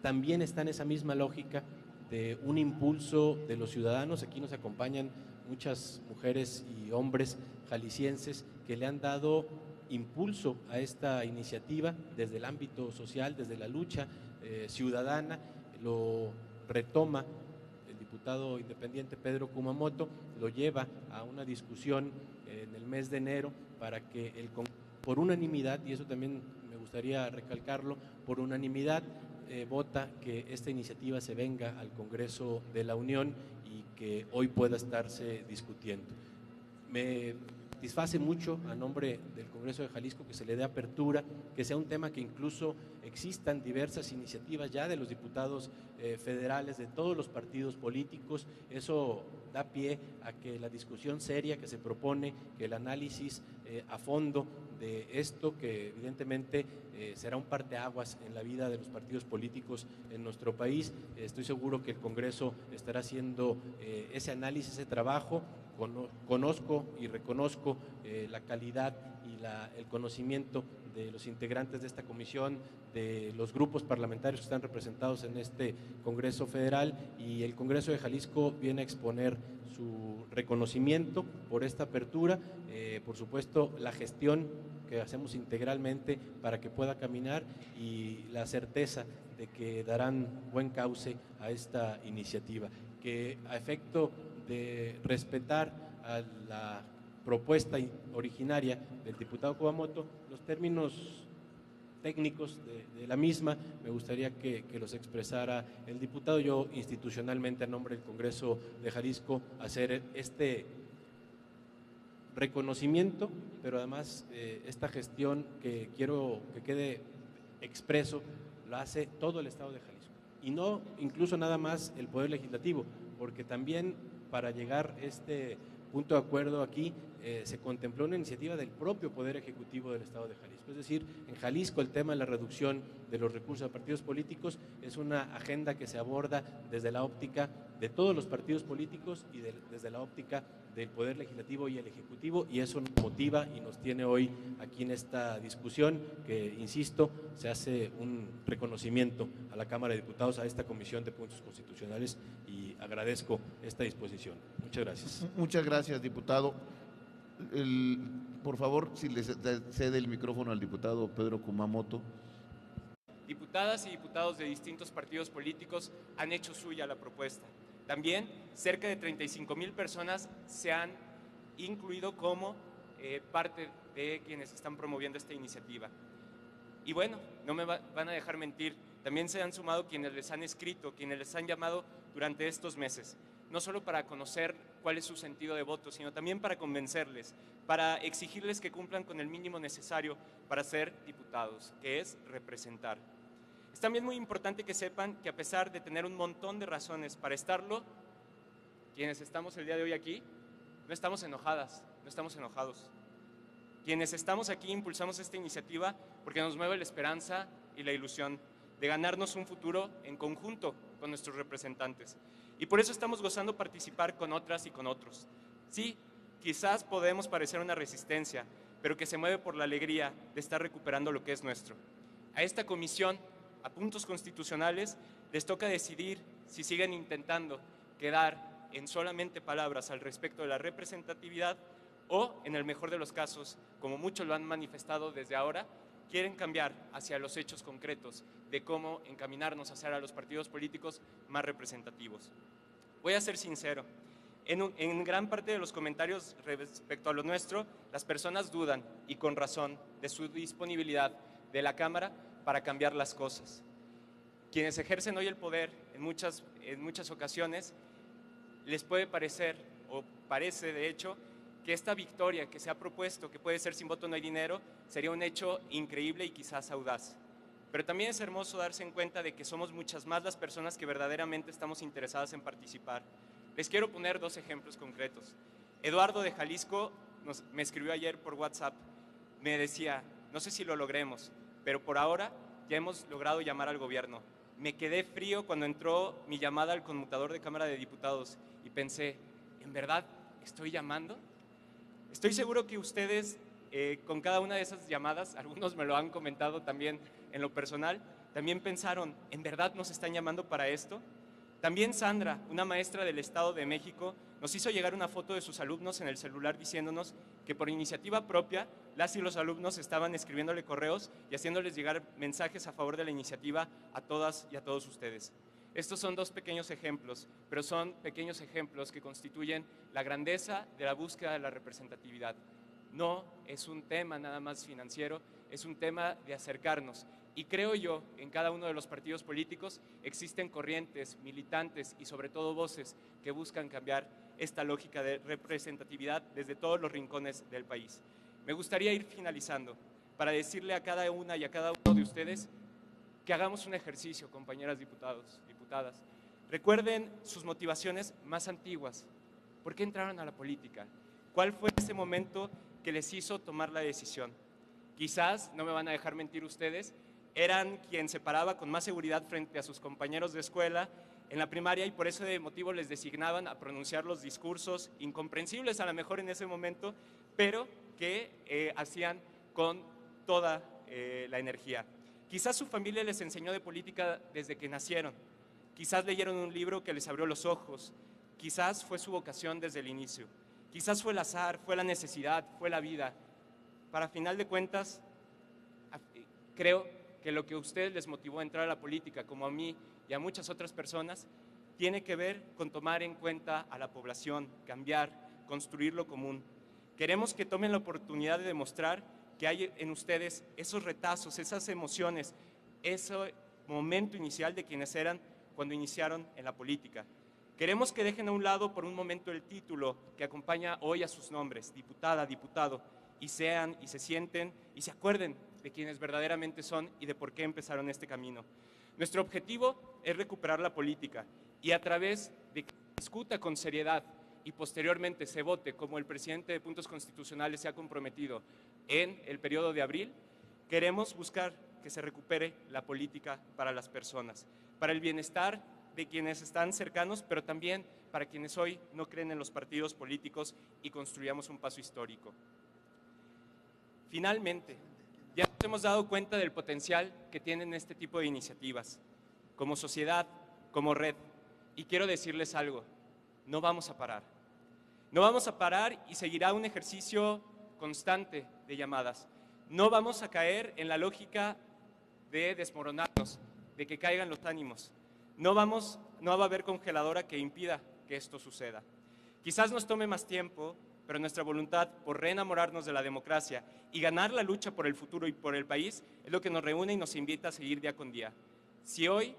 también está en esa misma lógica de un impulso de los ciudadanos. Aquí nos acompañan muchas mujeres y hombres jaliscienses que le han dado impulso a esta iniciativa desde el ámbito social, desde la lucha ciudadana. Lo retoma el diputado independiente Pedro Kumamoto, lo lleva a una discusión en el mes de enero para que por unanimidad, y eso también me gustaría recalcarlo, por unanimidad vota que esta iniciativa se venga al Congreso de la Unión y que hoy pueda estarse discutiendo. Me satisface mucho a nombre del Congreso de Jalisco que se le dé apertura, que sea un tema que incluso existan diversas iniciativas ya de los diputados federales de todos los partidos políticos. Eso da pie a que la discusión seria que se propone, que el análisis a fondo de esto, que evidentemente será un parteaguas en la vida de los partidos políticos en nuestro país. Estoy seguro que el Congreso estará haciendo ese análisis, ese trabajo. Conozco y reconozco la calidad y el conocimiento de los integrantes de esta comisión, de los grupos parlamentarios que están representados en este Congreso Federal, y el Congreso de Jalisco viene a exponer su reconocimiento por esta apertura, por supuesto la gestión que hacemos integralmente para que pueda caminar y la certeza de que darán buen cauce a esta iniciativa, que a efecto de respetar a la propuesta originaria del diputado Kumamoto, los términos técnicos de la misma, me gustaría que los expresara el diputado. Yo institucionalmente, a nombre del Congreso de Jalisco, hacer este reconocimiento, pero además esta gestión que quiero que quede expreso, la hace todo el Estado de Jalisco. Y no incluso nada más el Poder Legislativo, porque también para llegar a este punto de acuerdo aquí, se contempló una iniciativa del propio Poder Ejecutivo del Estado de Jalisco. Es decir, en Jalisco el tema de la reducción de los recursos a partidos políticos es una agenda que se aborda desde la óptica de todos los partidos políticos y desde la óptica del Poder Legislativo y el Ejecutivo, y eso nos motiva y nos tiene hoy aquí en esta discusión que, insisto, se hace un reconocimiento a la Cámara de Diputados, a esta Comisión de Puntos Constitucionales, y agradezco esta disposición. Muchas gracias. Muchas gracias, diputado. Por favor, si le cede el micrófono al diputado Pedro Kumamoto. Diputadas y diputados de distintos partidos políticos han hecho suya la propuesta. También cerca de 35,000 personas se han incluido como parte de quienes están promoviendo esta iniciativa. Y bueno, no me van a dejar mentir, también se han sumado quienes les han escrito, quienes les han llamado durante estos meses, no solo para conocer cuál es su sentido de voto, sino también para convencerles, para exigirles que cumplan con el mínimo necesario para ser diputados, que es representar. Es también muy importante que sepan que a pesar de tener un montón de razones para estarlo, quienes estamos el día de hoy aquí, no estamos enojadas, no estamos enojados. Quienes estamos aquí impulsamos esta iniciativa porque nos mueve la esperanza y la ilusión de ganarnos un futuro en conjunto con nuestros representantes. Y por eso estamos gozando participar con otras y con otros. Sí, quizás podemos parecer una resistencia, pero que se mueve por la alegría de estar recuperando lo que es nuestro. A esta comisión, a puntos constitucionales, les toca decidir si siguen intentando quedar en solamente palabras al respecto de la representatividad o, en el mejor de los casos, como muchos lo han manifestado desde ahora, quieren cambiar hacia los hechos concretos de cómo encaminarnos hacia los partidos políticos más representativos. Voy a ser sincero, en gran parte de los comentarios respecto a lo nuestro, las personas dudan, y con razón, de su disponibilidad de la Cámara para cambiar las cosas. Quienes ejercen hoy el poder, en muchas ocasiones, les puede parecer, o parece de hecho, que esta victoria que se ha propuesto, que puede ser sin voto no hay dinero, sería un hecho increíble y quizás audaz. Pero también es hermoso darse en cuenta de que somos muchas más las personas que verdaderamente estamos interesadas en participar. Les quiero poner dos ejemplos concretos. Eduardo de Jalisco me escribió ayer por WhatsApp, me decía, no sé si lo logremos, pero por ahora ya hemos logrado llamar al gobierno. Me quedé frío cuando entró mi llamada al conmutador de Cámara de Diputados y pensé, ¿en verdad estoy llamando? Estoy seguro que ustedes, con cada una de esas llamadas, algunos me lo han comentado también en lo personal, también pensaron, ¿en verdad nos están llamando para esto? También Sandra, una maestra del Estado de México, nos hizo llegar una foto de sus alumnos en el celular diciéndonos que por iniciativa propia, las y los alumnos estaban escribiéndole correos y haciéndoles llegar mensajes a favor de la iniciativa a todas y a todos ustedes. Estos son dos pequeños ejemplos, pero son pequeños ejemplos que constituyen la grandeza de la búsqueda de la representatividad. No es un tema nada más financiero, es un tema de acercarnos. Y creo yo, en cada uno de los partidos políticos existen corrientes, militantes y sobre todo voces que buscan cambiar esta lógica de representatividad desde todos los rincones del país. Me gustaría ir finalizando para decirle a cada una y a cada uno de ustedes que hagamos un ejercicio, compañeras diputados, diputadas. Recuerden sus motivaciones más antiguas. ¿Por qué entraron a la política? ¿Cuál fue ese momento que les hizo tomar la decisión? Quizás, no me van a dejar mentir ustedes, eran quien se paraba con más seguridad frente a sus compañeros de escuela en la primaria y por ese motivo les designaban a pronunciar los discursos incomprensibles a lo mejor en ese momento, pero que hacían con toda la energía. Quizás su familia les enseñó de política desde que nacieron, quizás leyeron un libro que les abrió los ojos, quizás fue su vocación desde el inicio, quizás fue el azar, fue la necesidad, fue la vida. Para final de cuentas, creo que lo que a ustedes les motivó a entrar a la política, como a mí y a muchas otras personas, tiene que ver con tomar en cuenta a la población, cambiar, construir lo común. Queremos que tomen la oportunidad de demostrar que hay en ustedes esos retazos, esas emociones, ese momento inicial de quienes eran cuando iniciaron en la política. Queremos que dejen a un lado por un momento el título que acompaña hoy a sus nombres, diputada, diputado, y sean y se sienten y se acuerden de quienes verdaderamente son y de por qué empezaron este camino. Nuestro objetivo es recuperar la política y a través de que se discuta con seriedad y posteriormente se vote como el presidente de Puntos Constitucionales se ha comprometido en el periodo de abril, queremos buscar que se recupere la política para las personas, para el bienestar de quienes están cercanos, pero también para quienes hoy no creen en los partidos políticos y construyamos un paso histórico. Finalmente, ya nos hemos dado cuenta del potencial que tienen este tipo de iniciativas, como sociedad, como red, y quiero decirles algo, no vamos a parar. No vamos a parar y seguirá un ejercicio constante de llamadas. No vamos a caer en la lógica de desmoronarnos, de que caigan los ánimos. No va a haber congeladora que impida que esto suceda. Quizás nos tome más tiempo, pero nuestra voluntad por reenamorarnos de la democracia y ganar la lucha por el futuro y por el país es lo que nos reúne y nos invita a seguir día con día. Si hoy,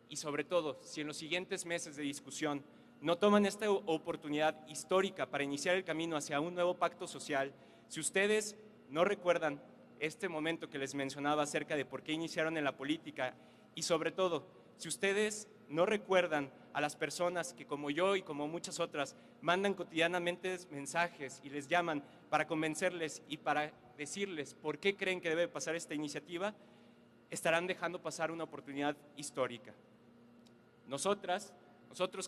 y sobre todo, si en los siguientes meses de discusión no toman esta oportunidad histórica para iniciar el camino hacia un nuevo pacto social, si ustedes no recuerdan este momento que les mencionaba acerca de por qué iniciaron en la política y sobre todo, si ustedes no recuerdan a las personas que como yo y como muchas otras mandan cotidianamente mensajes y les llaman para convencerles y para decirles por qué creen que debe pasar esta iniciativa, estarán dejando pasar una oportunidad histórica. Nosotros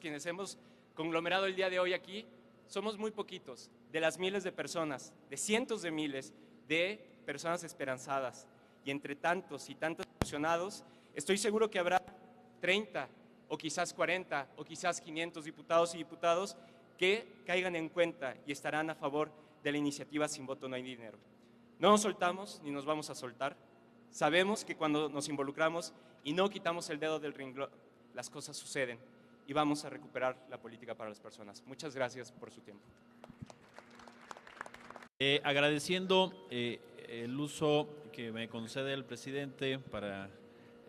quienes hemos conglomerado el día de hoy aquí, somos muy poquitos de las miles de personas, de cientos de miles de personas esperanzadas. Y entre tantos y tantos emocionados, estoy seguro que habrá 30 o quizás 40 o quizás 500 diputados y diputadas que caigan en cuenta y estarán a favor de la iniciativa Sin Voto No Hay Dinero. No nos soltamos ni nos vamos a soltar. Sabemos que cuando nos involucramos y no quitamos el dedo del renglón, las cosas suceden y vamos a recuperar la política para las personas. Muchas gracias por su tiempo. Agradeciendo el uso que me concede el presidente para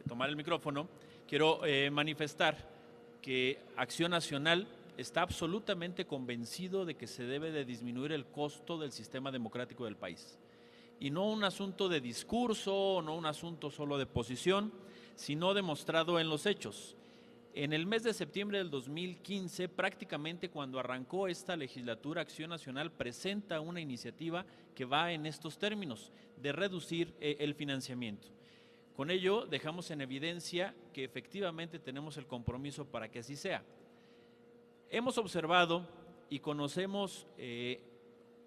tomar el micrófono, quiero manifestar que Acción Nacional está absolutamente convencido de que se debe de disminuir el costo del sistema democrático del país. Y no un asunto de discurso, no un asunto solo de posición, sino demostrado en los hechos. En el mes de septiembre del 2015, prácticamente cuando arrancó esta legislatura, Acción Nacional presenta una iniciativa que va en estos términos, de reducir el financiamiento. Con ello dejamos en evidencia que efectivamente tenemos el compromiso para que así sea. Hemos observado y conocemos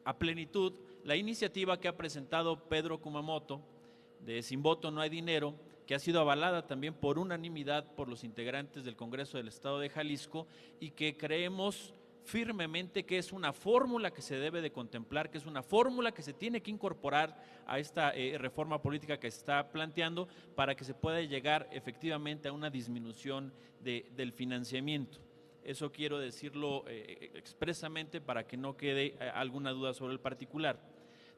a plenitud la iniciativa que ha presentado Pedro Kumamoto de Sin Voto No Hay Dinero, que ha sido avalada también por unanimidad por los integrantes del Congreso del Estado de Jalisco y que creemos firmemente que es una fórmula que se debe de contemplar, que es una fórmula que se tiene que incorporar a esta reforma política que se está planteando para que se pueda llegar efectivamente a una disminución del financiamiento. Eso quiero decirlo expresamente para que no quede alguna duda sobre el particular.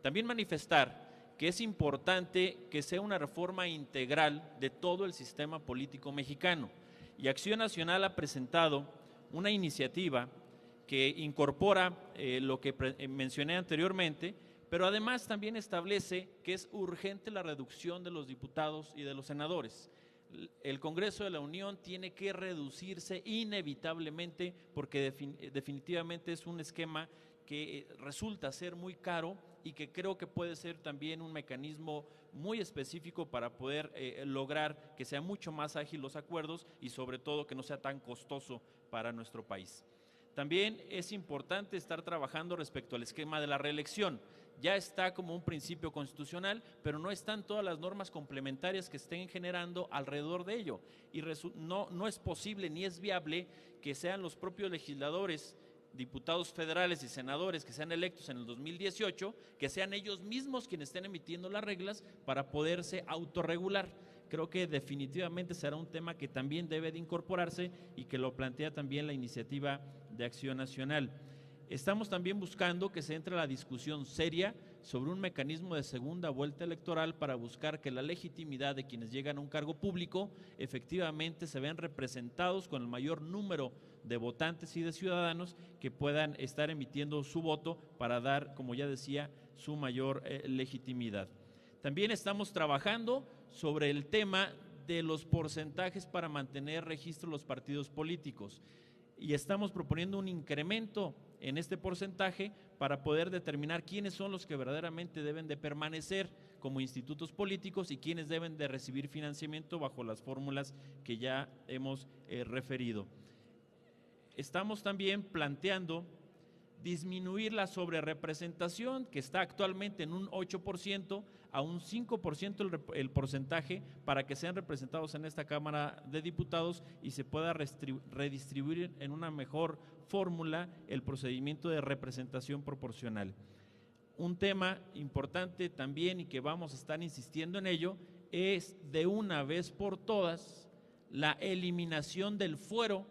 También manifestar que es importante que sea una reforma integral de todo el sistema político mexicano. Y Acción Nacional ha presentado una iniciativa que incorpora lo que mencioné anteriormente, pero además también establece que es urgente la reducción de los diputados y de los senadores. El Congreso de la Unión tiene que reducirse inevitablemente porque definitivamente es un esquema que resulta ser muy caro y que creo que puede ser también un mecanismo muy específico para poder lograr que sean mucho más ágiles los acuerdos y sobre todo que no sea tan costoso para nuestro país. También es importante estar trabajando respecto al esquema de la reelección. Ya está como un principio constitucional, pero no están todas las normas complementarias que estén generando alrededor de ello. Y no es posible ni es viable que sean los propios legisladores, diputados federales y senadores que sean electos en el 2018, que sean ellos mismos quienes estén emitiendo las reglas para poderse autorregular. Creo que definitivamente será un tema que también debe de incorporarse y que lo plantea también la iniciativa de Acción Nacional. Estamos también buscando que se entre a la discusión seria sobre un mecanismo de segunda vuelta electoral para buscar que la legitimidad de quienes llegan a un cargo público efectivamente se vean representados con el mayor número de votantes y de ciudadanos que puedan estar emitiendo su voto para dar, como ya decía, su mayor legitimidad. También estamos trabajando sobre el tema de los porcentajes para mantener registro de los partidos políticos y estamos proponiendo un incremento en este porcentaje para poder determinar quiénes son los que verdaderamente deben de permanecer como institutos políticos y quiénes deben de recibir financiamiento bajo las fórmulas que ya hemos referido. Estamos también planteando disminuir la sobrerepresentación que está actualmente en un 8% a un 5% el porcentaje para que sean representados en esta Cámara de Diputados y se pueda redistribuir en una mejor fórmula el procedimiento de representación proporcional. Un tema importante también y que vamos a estar insistiendo en ello es de una vez por todas la eliminación del fuero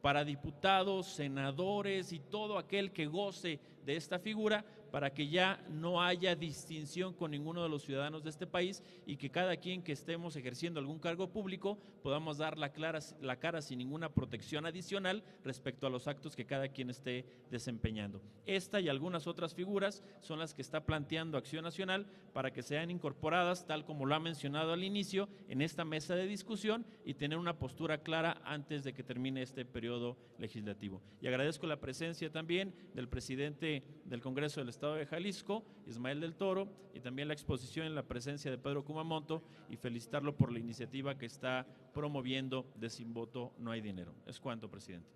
para diputados, senadores y todo aquel que goce de esta figura, para que ya no haya distinción con ninguno de los ciudadanos de este país y que cada quien que estemos ejerciendo algún cargo público podamos dar la cara sin ninguna protección adicional respecto a los actos que cada quien esté desempeñando. Esta y algunas otras figuras son las que está planteando Acción Nacional para que sean incorporadas, tal como lo ha mencionado al inicio, en esta mesa de discusión y tener una postura clara antes de que termine este periodo legislativo. Y agradezco la presencia también del presidente del Congreso del Estado de Jalisco, Ismael del Toro, y también la exposición en la presencia de Pedro Kumamoto, y felicitarlo por la iniciativa que está promoviendo de Sin Voto No Hay Dinero. Es cuanto, presidente.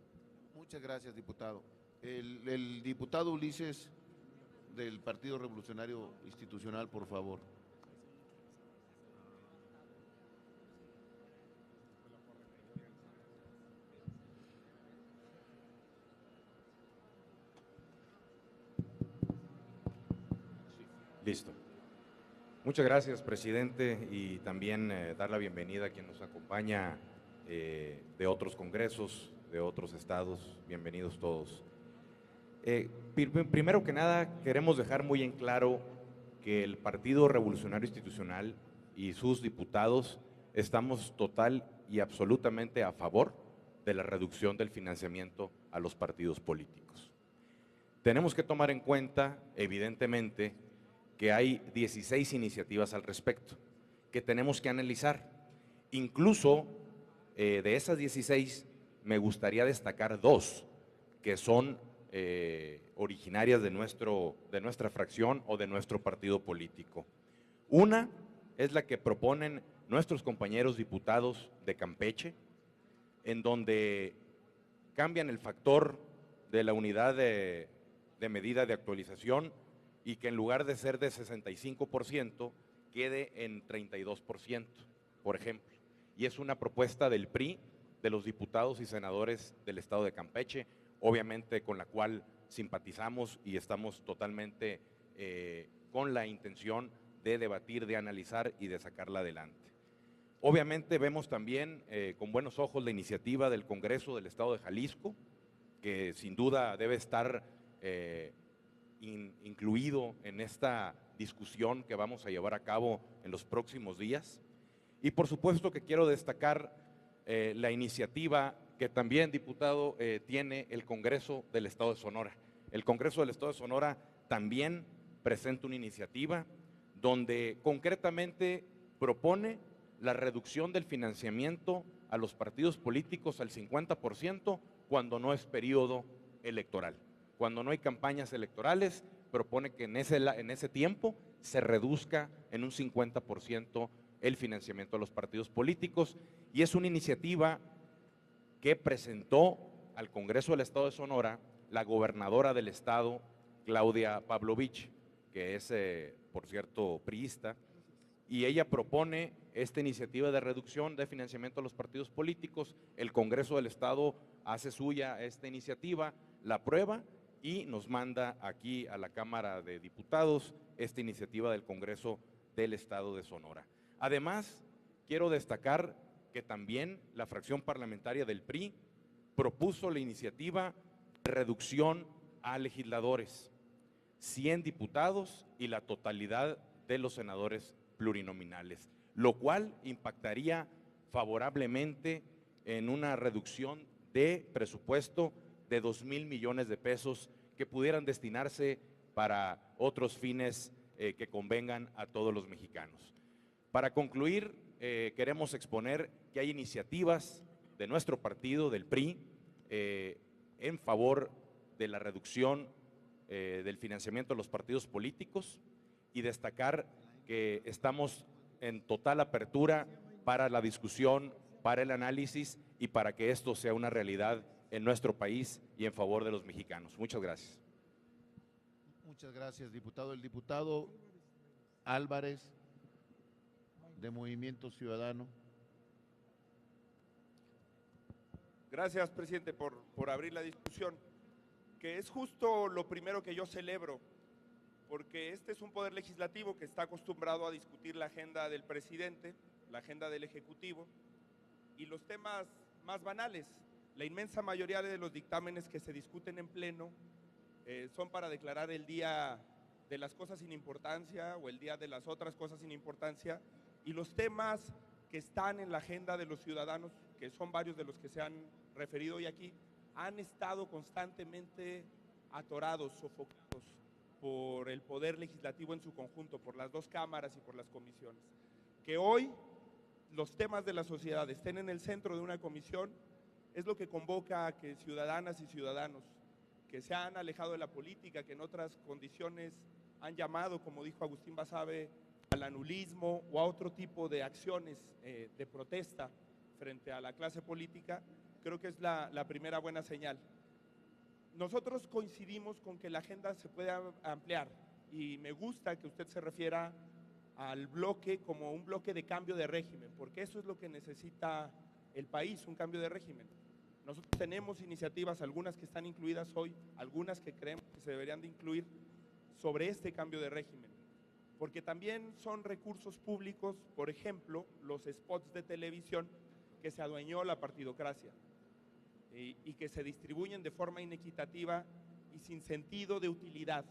Muchas gracias, diputado. El diputado Ulises del Partido Revolucionario Institucional, por favor. Listo. Muchas gracias, presidente, y también dar la bienvenida a quien nos acompaña de otros congresos, de otros estados. Bienvenidos todos. Primero que nada, queremos dejar muy en claro que el Partido Revolucionario Institucional y sus diputados estamos total y absolutamente a favor de la reducción del financiamiento a los partidos políticos. Tenemos que tomar en cuenta, evidentemente, que hay 16 iniciativas al respecto, que tenemos que analizar. Incluso de esas 16, me gustaría destacar 2, que son originarias de nuestra fracción o de nuestro partido político. Una es la que proponen nuestros compañeros diputados de Campeche, en donde cambian el factor de la unidad de medida de actualización y que en lugar de ser de 65% quede en 32%, por ejemplo. Y es una propuesta del PRI, de los diputados y senadores del estado de Campeche, obviamente con la cual simpatizamos y estamos totalmente con la intención de debatir, de analizar y de sacarla adelante. Obviamente vemos también con buenos ojos la iniciativa del Congreso del Estado de Jalisco, que sin duda debe estar incluido en esta discusión que vamos a llevar a cabo en los próximos días. Y por supuesto que quiero destacar la iniciativa que también, diputado, tiene el Congreso del Estado de Sonora. El Congreso del Estado de Sonora también presenta una iniciativa donde concretamente propone la reducción del financiamiento a los partidos políticos al 50% cuando no es periodo electoral. Cuando no hay campañas electorales, propone que en ese tiempo se reduzca en un 50% el financiamiento a los partidos políticos, y es una iniciativa que presentó al Congreso del Estado de Sonora la gobernadora del estado, Claudia Pavlovich, que es, por cierto, priista, y ella propone esta iniciativa de reducción de financiamiento a los partidos políticos. El Congreso del Estado hace suya esta iniciativa, la aprueba y nos manda aquí a la Cámara de Diputados esta iniciativa del Congreso del Estado de Sonora. Además, quiero destacar que también la fracción parlamentaria del PRI propuso la iniciativa de reducción a legisladores, 100 diputados y la totalidad de los senadores plurinominales, lo cual impactaría favorablemente en una reducción de presupuesto de 2,000 millones de pesos que pudieran destinarse para otros fines que convengan a todos los mexicanos. Para concluir, queremos exponer que hay iniciativas de nuestro partido, del PRI, en favor de la reducción del financiamiento de los partidos políticos y destacar que estamos en total apertura para la discusión, para el análisis y para que esto sea una realidad en nuestro país y en favor de los mexicanos. Muchas gracias. Muchas gracias, diputado. El diputado Álvarez, de Movimiento Ciudadano. Gracias, presidente, por abrir la discusión, que es justo lo primero que yo celebro, porque este es un poder legislativo que está acostumbrado a discutir la agenda del presidente, la agenda del Ejecutivo y los temas más banales. La inmensa mayoría de los dictámenes que se discuten en pleno son para declarar el día de las cosas sin importancia o el día de las otras cosas sin importancia, y los temas que están en la agenda de los ciudadanos, que son varios de los que se han referido hoy aquí, han estado constantemente atorados, sofocados por el poder legislativo en su conjunto, por las dos cámaras y por las comisiones. Que hoy los temas de la sociedad estén en el centro de una comisión es lo que convoca a que ciudadanas y ciudadanos que se han alejado de la política, que en otras condiciones han llamado, como dijo Agustín Basabe, al anulismo o a otro tipo de acciones de protesta frente a la clase política, creo que es la primera buena señal. Nosotros coincidimos con que la agenda se puede ampliar y me gusta que usted se refiera al bloque como un bloque de cambio de régimen, porque eso es lo que necesita el país, un cambio de régimen. Nosotros tenemos iniciativas, algunas que están incluidas hoy, algunas que creemos que se deberían de incluir sobre este cambio de régimen, porque también son recursos públicos, por ejemplo, los spots de televisión que se adueñó la partidocracia y que se distribuyen de forma inequitativa y sin sentido de utilidad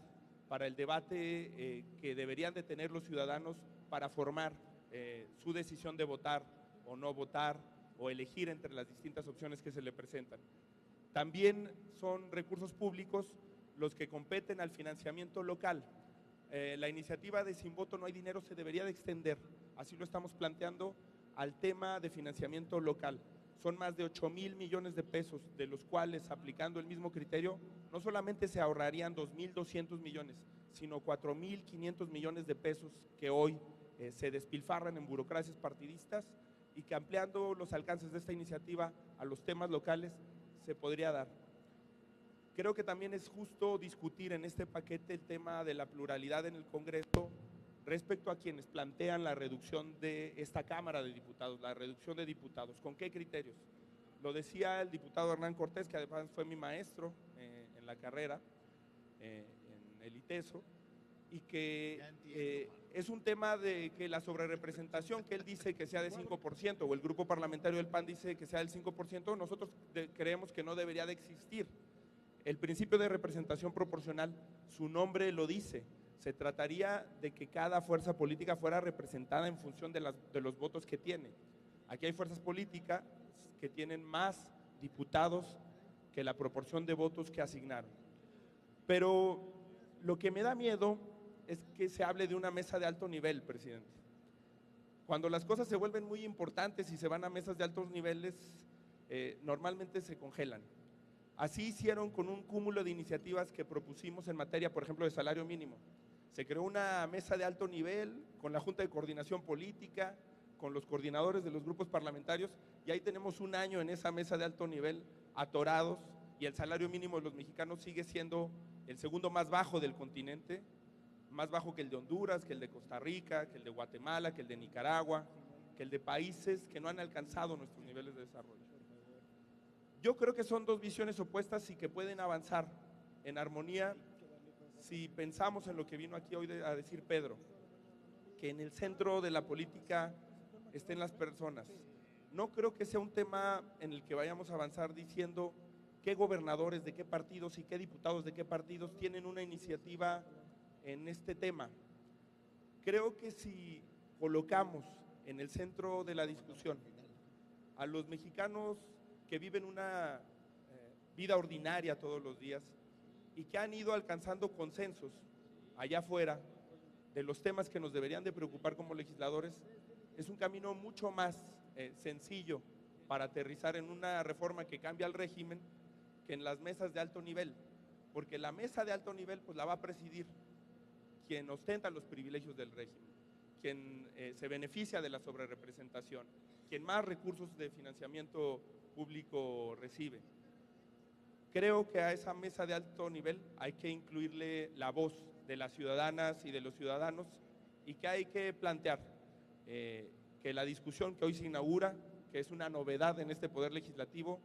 para el debate que deberían de tener los ciudadanos para formar su decisión de votar o no votar o elegir entre las distintas opciones que se le presentan. También son recursos públicos los que competen al financiamiento local. La iniciativa de Sin Voto No Hay Dinero se debería de extender, así lo estamos planteando, al tema de financiamiento local. Son más de 8,000 millones de pesos, de los cuales, aplicando el mismo criterio, no solamente se ahorrarían 2,200 millones, sino 4,500 millones de pesos que hoy se despilfarran en burocracias partidistas y que ampliando los alcances de esta iniciativa a los temas locales se podría dar. Creo que también es justo discutir en este paquete el tema de la pluralidad en el Congreso respecto a quienes plantean la reducción de esta Cámara de Diputados, la reducción de diputados. ¿Con qué criterios? Lo decía el diputado Hernán Cortés, que además fue mi maestro en la carrera, en el ITESO, y que es un tema de que la sobrerepresentación que él dice que sea de 5%, o el grupo parlamentario del PAN dice que sea del 5%, nosotros creemos que no debería de existir. El principio de representación proporcional, su nombre lo dice, se trataría de que cada fuerza política fuera representada en función de los votos que tiene. Aquí hay fuerzas políticas que tienen más diputados que la proporción de votos que asignaron. Pero lo que me da miedo es que se hable de una mesa de alto nivel, presidente. Cuando las cosas se vuelven muy importantes y se van a mesas de altos niveles, normalmente se congelan. Así hicieron con un cúmulo de iniciativas que propusimos en materia, por ejemplo, de salario mínimo. Se creó una mesa de alto nivel con la Junta de Coordinación Política, con los coordinadores de los grupos parlamentarios, y ahí tenemos un año en esa mesa de alto nivel atorados, y el salario mínimo de los mexicanos sigue siendo el segundo más bajo del continente, más bajo que el de Honduras, que el de Costa Rica, que el de Guatemala, que el de Nicaragua, que el de países que no han alcanzado nuestros niveles de desarrollo. Yo creo que son dos visiones opuestas y que pueden avanzar en armonía si pensamos en lo que vino aquí hoy a decir Pedro, que en el centro de la política estén las personas. No creo que sea un tema en el que vayamos a avanzar diciendo qué gobernadores de qué partidos y qué diputados de qué partidos tienen una iniciativa en este tema. Creo que si colocamos en el centro de la discusión a los mexicanos que viven una vida ordinaria todos los días y que han ido alcanzando consensos allá afuera de los temas que nos deberían de preocupar como legisladores, es un camino mucho más sencillo para aterrizar en una reforma que cambia el régimen que en las mesas de alto nivel, porque la mesa de alto nivel pues la va a presidir quien ostenta los privilegios del régimen, quien se beneficia de la sobrerepresentación, quien más recursos de financiamiento público recibe. Creo que a esa mesa de alto nivel hay que incluirle la voz de las ciudadanas y de los ciudadanos y que hay que plantear que la discusión que hoy se inaugura, que es una novedad en este Poder Legislativo,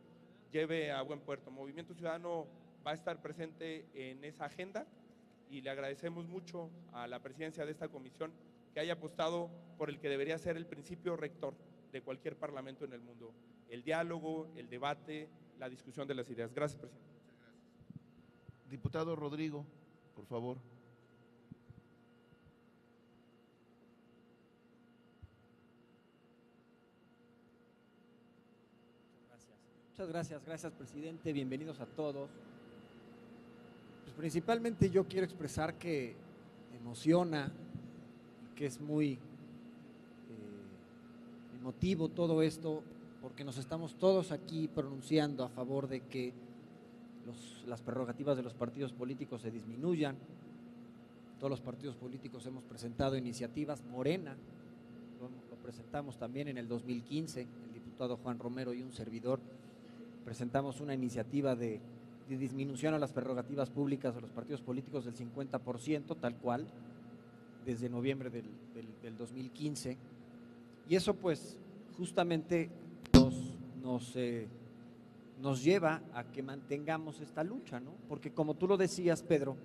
lleve a buen puerto. Movimiento Ciudadano va a estar presente en esa agenda y le agradecemos mucho a la presidencia de esta comisión que haya apostado por el que debería ser el principio rector de cualquier parlamento en el mundo, el diálogo, el debate, la discusión de las ideas. Gracias, presidente. Diputado Rodrigo, por favor. Muchas gracias, gracias presidente, bienvenidos a todos. Pues principalmente yo quiero expresar que emociona y que es muy emotivo todo esto, porque nos estamos todos aquí pronunciando a favor de que las prerrogativas de los partidos políticos se disminuyan. Todos los partidos políticos hemos presentado iniciativas. Morena lo presentamos también en el 2015, el diputado Juan Romero y un servidor presentamos una iniciativa de disminución a las prerrogativas públicas de los partidos políticos del 50%, tal cual, desde noviembre del 2015. Y eso pues justamente nos lleva a que mantengamos esta lucha, ¿no? Porque como tú lo decías, Pedro,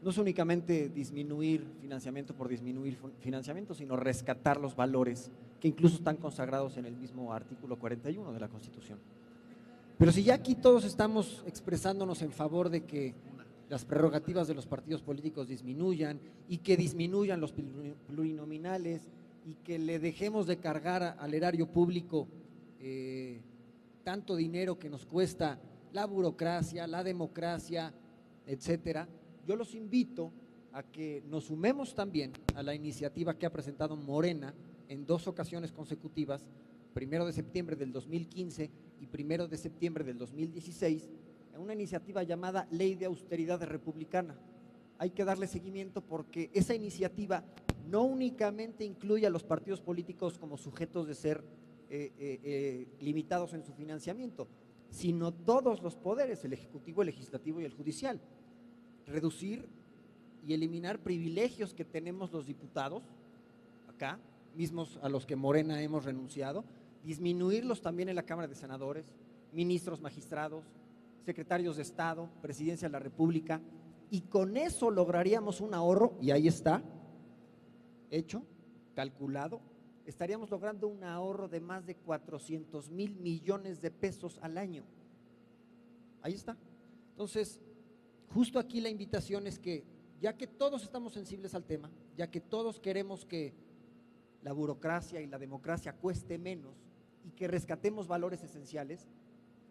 no es únicamente disminuir financiamiento por disminuir financiamiento, sino rescatar los valores que incluso están consagrados en el mismo artículo 41 de la Constitución. Pero si ya aquí todos estamos expresándonos en favor de que las prerrogativas de los partidos políticos disminuyan y que disminuyan los plurinominales y que le dejemos de cargar al erario público tanto dinero que nos cuesta la burocracia, la democracia, etcétera, yo los invito a que nos sumemos también a la iniciativa que ha presentado Morena en 2 ocasiones consecutivas, 1 de septiembre del 2015 y 1 de septiembre del 2016, en una iniciativa llamada Ley de Austeridad Republicana. Hay que darle seguimiento porque esa iniciativa no únicamente incluye a los partidos políticos como sujetos de ser limitados en su financiamiento, sino todos los poderes, el ejecutivo, el legislativo y el judicial. Reducir y eliminar privilegios que tenemos los diputados, acá, mismos a los que Morena hemos renunciado, disminuirlos también en la Cámara de Senadores, ministros, magistrados, secretarios de Estado, Presidencia de la República, y con eso lograríamos un ahorro, y ahí está, hecho, calculado, estaríamos logrando un ahorro de más de 400,000 millones de pesos al año. Ahí está. Entonces, justo aquí la invitación es que, ya que todos estamos sensibles al tema, ya que todos queremos que la burocracia y la democracia cueste menos y que rescatemos valores esenciales,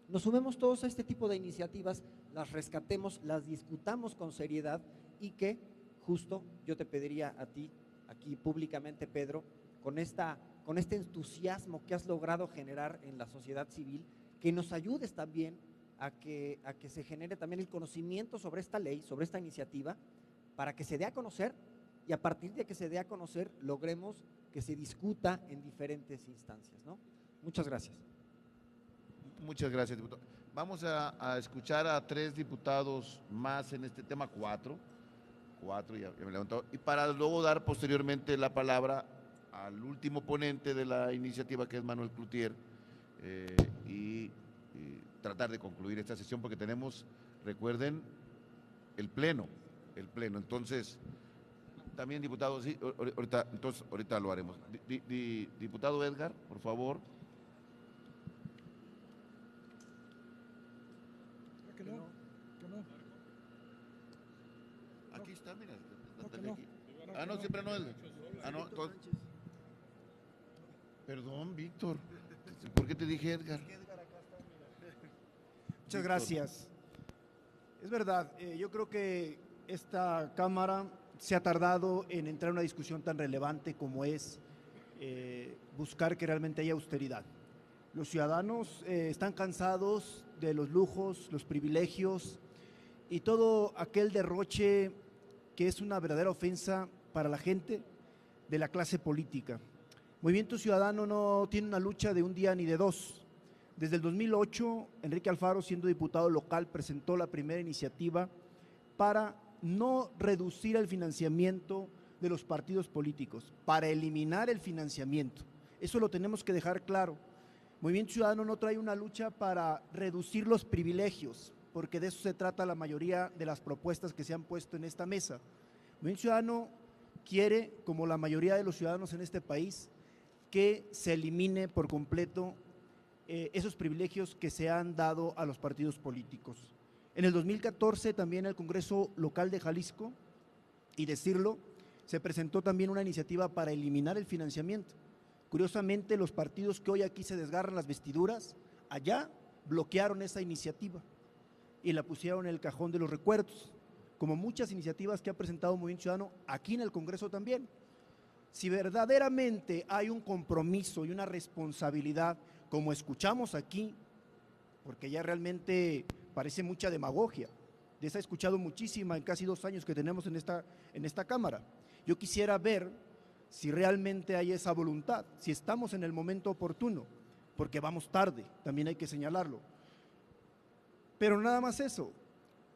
nos sumemos todos a este tipo de iniciativas, las rescatemos, las discutamos con seriedad y que justo yo te pediría a ti, aquí públicamente, Pedro, con este entusiasmo que has logrado generar en la sociedad civil, que nos ayudes también a que se genere también el conocimiento sobre esta ley, sobre esta iniciativa, para que se dé a conocer y a partir de que se dé a conocer logremos que se discuta en diferentes instancias, ¿no? Muchas gracias. Muchas gracias, diputado. Vamos a escuchar a 3 diputados más en este tema, 4, ya me levantó, y para luego dar posteriormente la palabra al último ponente de la iniciativa, que es Manuel Cloutier, y tratar de concluir esta sesión, porque tenemos, recuerden, el pleno. Entonces, también, diputado, sí, ahorita lo haremos. Diputado Edgar, por favor. Aquí está, mira. No, que dale no. aquí. No, Ah, que no, no. siempre no es. Ah, no, entonces. Perdón, Víctor. ¿Por qué te dije Edgar? Muchas gracias. Es verdad, yo creo que esta Cámara se ha tardado en entrar en una discusión tan relevante como es buscar que realmente haya austeridad. Los ciudadanos están cansados de los lujos, los privilegios y todo aquel derroche que es una verdadera ofensa para la gente de la clase política. Movimiento Ciudadano no tiene una lucha de un día ni de dos. Desde el 2008, Enrique Alfaro, siendo diputado local, presentó la primera iniciativa para no reducir el financiamiento de los partidos políticos, para eliminar el financiamiento. Eso lo tenemos que dejar claro. Movimiento Ciudadano no trae una lucha para reducir los privilegios, porque de eso se trata la mayoría de las propuestas que se han puesto en esta mesa. Movimiento Ciudadano quiere, como la mayoría de los ciudadanos en este país, que se elimine por completo esos privilegios que se han dado a los partidos políticos. En el 2014 también el Congreso Local de Jalisco, y decirlo, se presentó también una iniciativa para eliminar el financiamiento. Curiosamente, los partidos que hoy aquí se desgarran las vestiduras, allá bloquearon esa iniciativa y la pusieron en el cajón de los recuerdos, como muchas iniciativas que ha presentado Movimiento Ciudadano aquí en el Congreso también. Si verdaderamente hay un compromiso y una responsabilidad, como escuchamos aquí, porque ya realmente parece mucha demagogia, de esa he escuchado muchísima en casi 2 años que tenemos en esta Cámara. Yo quisiera ver si realmente hay esa voluntad, si estamos en el momento oportuno, porque vamos tarde, también hay que señalarlo. Pero nada más eso,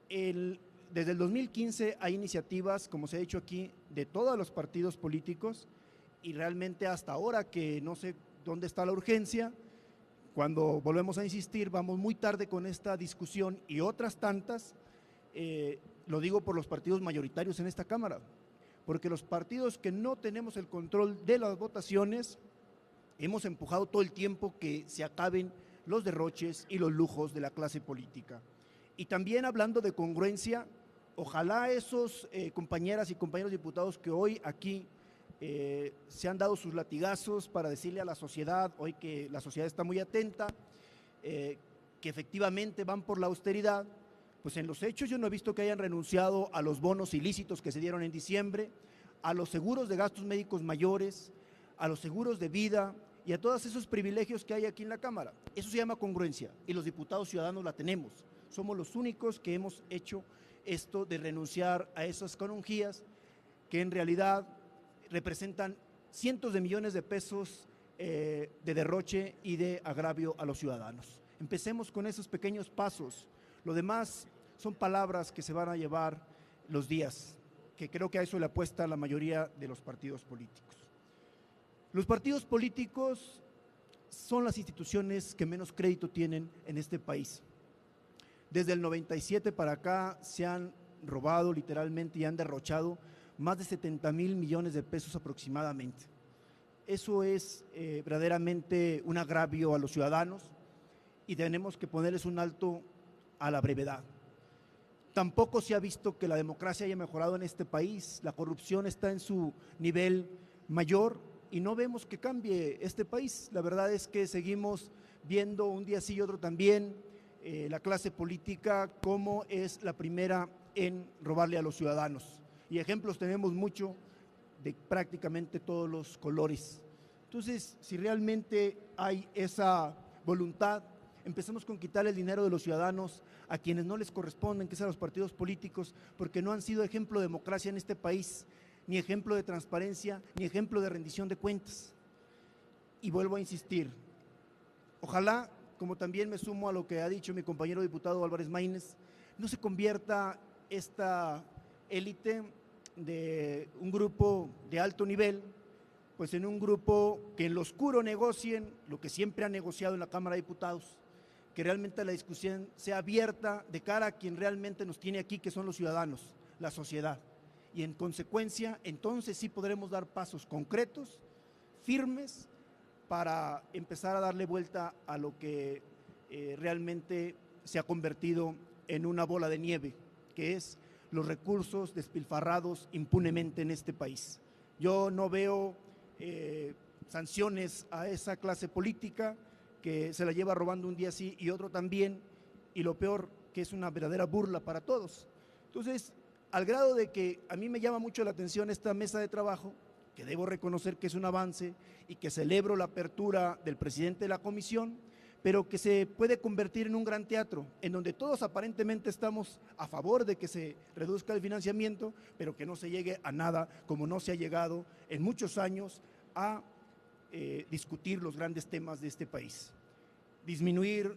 desde el 2015 hay iniciativas, como se ha dicho aquí, de todos los partidos políticos, y realmente hasta ahora que no sé dónde está la urgencia, cuando volvemos a insistir, vamos muy tarde con esta discusión y otras tantas, lo digo por los partidos mayoritarios en esta Cámara, porque los partidos que no tenemos el control de las votaciones, hemos empujado todo el tiempo que se acaben los derroches y los lujos de la clase política. Y también hablando de congruencia, ojalá esos compañeras y compañeros diputados que hoy aquí se han dado sus latigazos para decirle a la sociedad, hoy que la sociedad está muy atenta, que efectivamente van por la austeridad, pues en los hechos yo no he visto que hayan renunciado a los bonos ilícitos que se dieron en diciembre, a los seguros de gastos médicos mayores, a los seguros de vida y a todos esos privilegios que hay aquí en la Cámara. Eso se llama congruencia y los diputados ciudadanos la tenemos. Somos los únicos que hemos hecho esto de renunciar a esas canonjías que en realidad representan cientos de millones de pesos de derroche y de agravio a los ciudadanos. Empecemos con esos pequeños pasos. Lo demás son palabras que se van a llevar los días, que creo que a eso le apuesta la mayoría de los partidos políticos. Los partidos políticos son las instituciones que menos crédito tienen en este país. Desde el 97 para acá se han robado literalmente y han derrochado más de 70,000 millones de pesos aproximadamente. Eso es verdaderamente un agravio a los ciudadanos y tenemos que ponerles un alto a la brevedad. Tampoco se ha visto que la democracia haya mejorado en este país, la corrupción está en su nivel mayor y no vemos que cambie este país. La verdad es que seguimos viendo un día sí y otro también la clase política como es la primera en robarle a los ciudadanos. Y ejemplos tenemos mucho de prácticamente todos los colores. Entonces, si realmente hay esa voluntad, empecemos con quitar el dinero de los ciudadanos a quienes no les corresponden, que sean los partidos políticos, porque no han sido ejemplo de democracia en este país, ni ejemplo de transparencia, ni ejemplo de rendición de cuentas. Y vuelvo a insistir, ojalá, como también me sumo a lo que ha dicho mi compañero diputado Álvarez Maínez, no se convierta esta élite de un grupo de alto nivel, pues en un grupo que en lo oscuro negocien lo que siempre han negociado en la Cámara de Diputados, que realmente la discusión sea abierta de cara a quien realmente nos tiene aquí, que son los ciudadanos, la sociedad. Y en consecuencia, entonces sí podremos dar pasos concretos, firmes, para empezar a darle vuelta a lo que realmente se ha convertido en una bola de nieve, que es los recursos despilfarrados impunemente en este país. Yo no veo sanciones a esa clase política que se la lleva robando un día sí y otro también, y lo peor, que es una verdadera burla para todos. Entonces, al grado de que a mí me llama mucho la atención esta mesa de trabajo, que debo reconocer que es un avance y que celebro la apertura del presidente de la comisión, pero que se puede convertir en un gran teatro, en donde todos aparentemente estamos a favor de que se reduzca el financiamiento, pero que no se llegue a nada, como no se ha llegado en muchos años a discutir los grandes temas de este país. Disminuir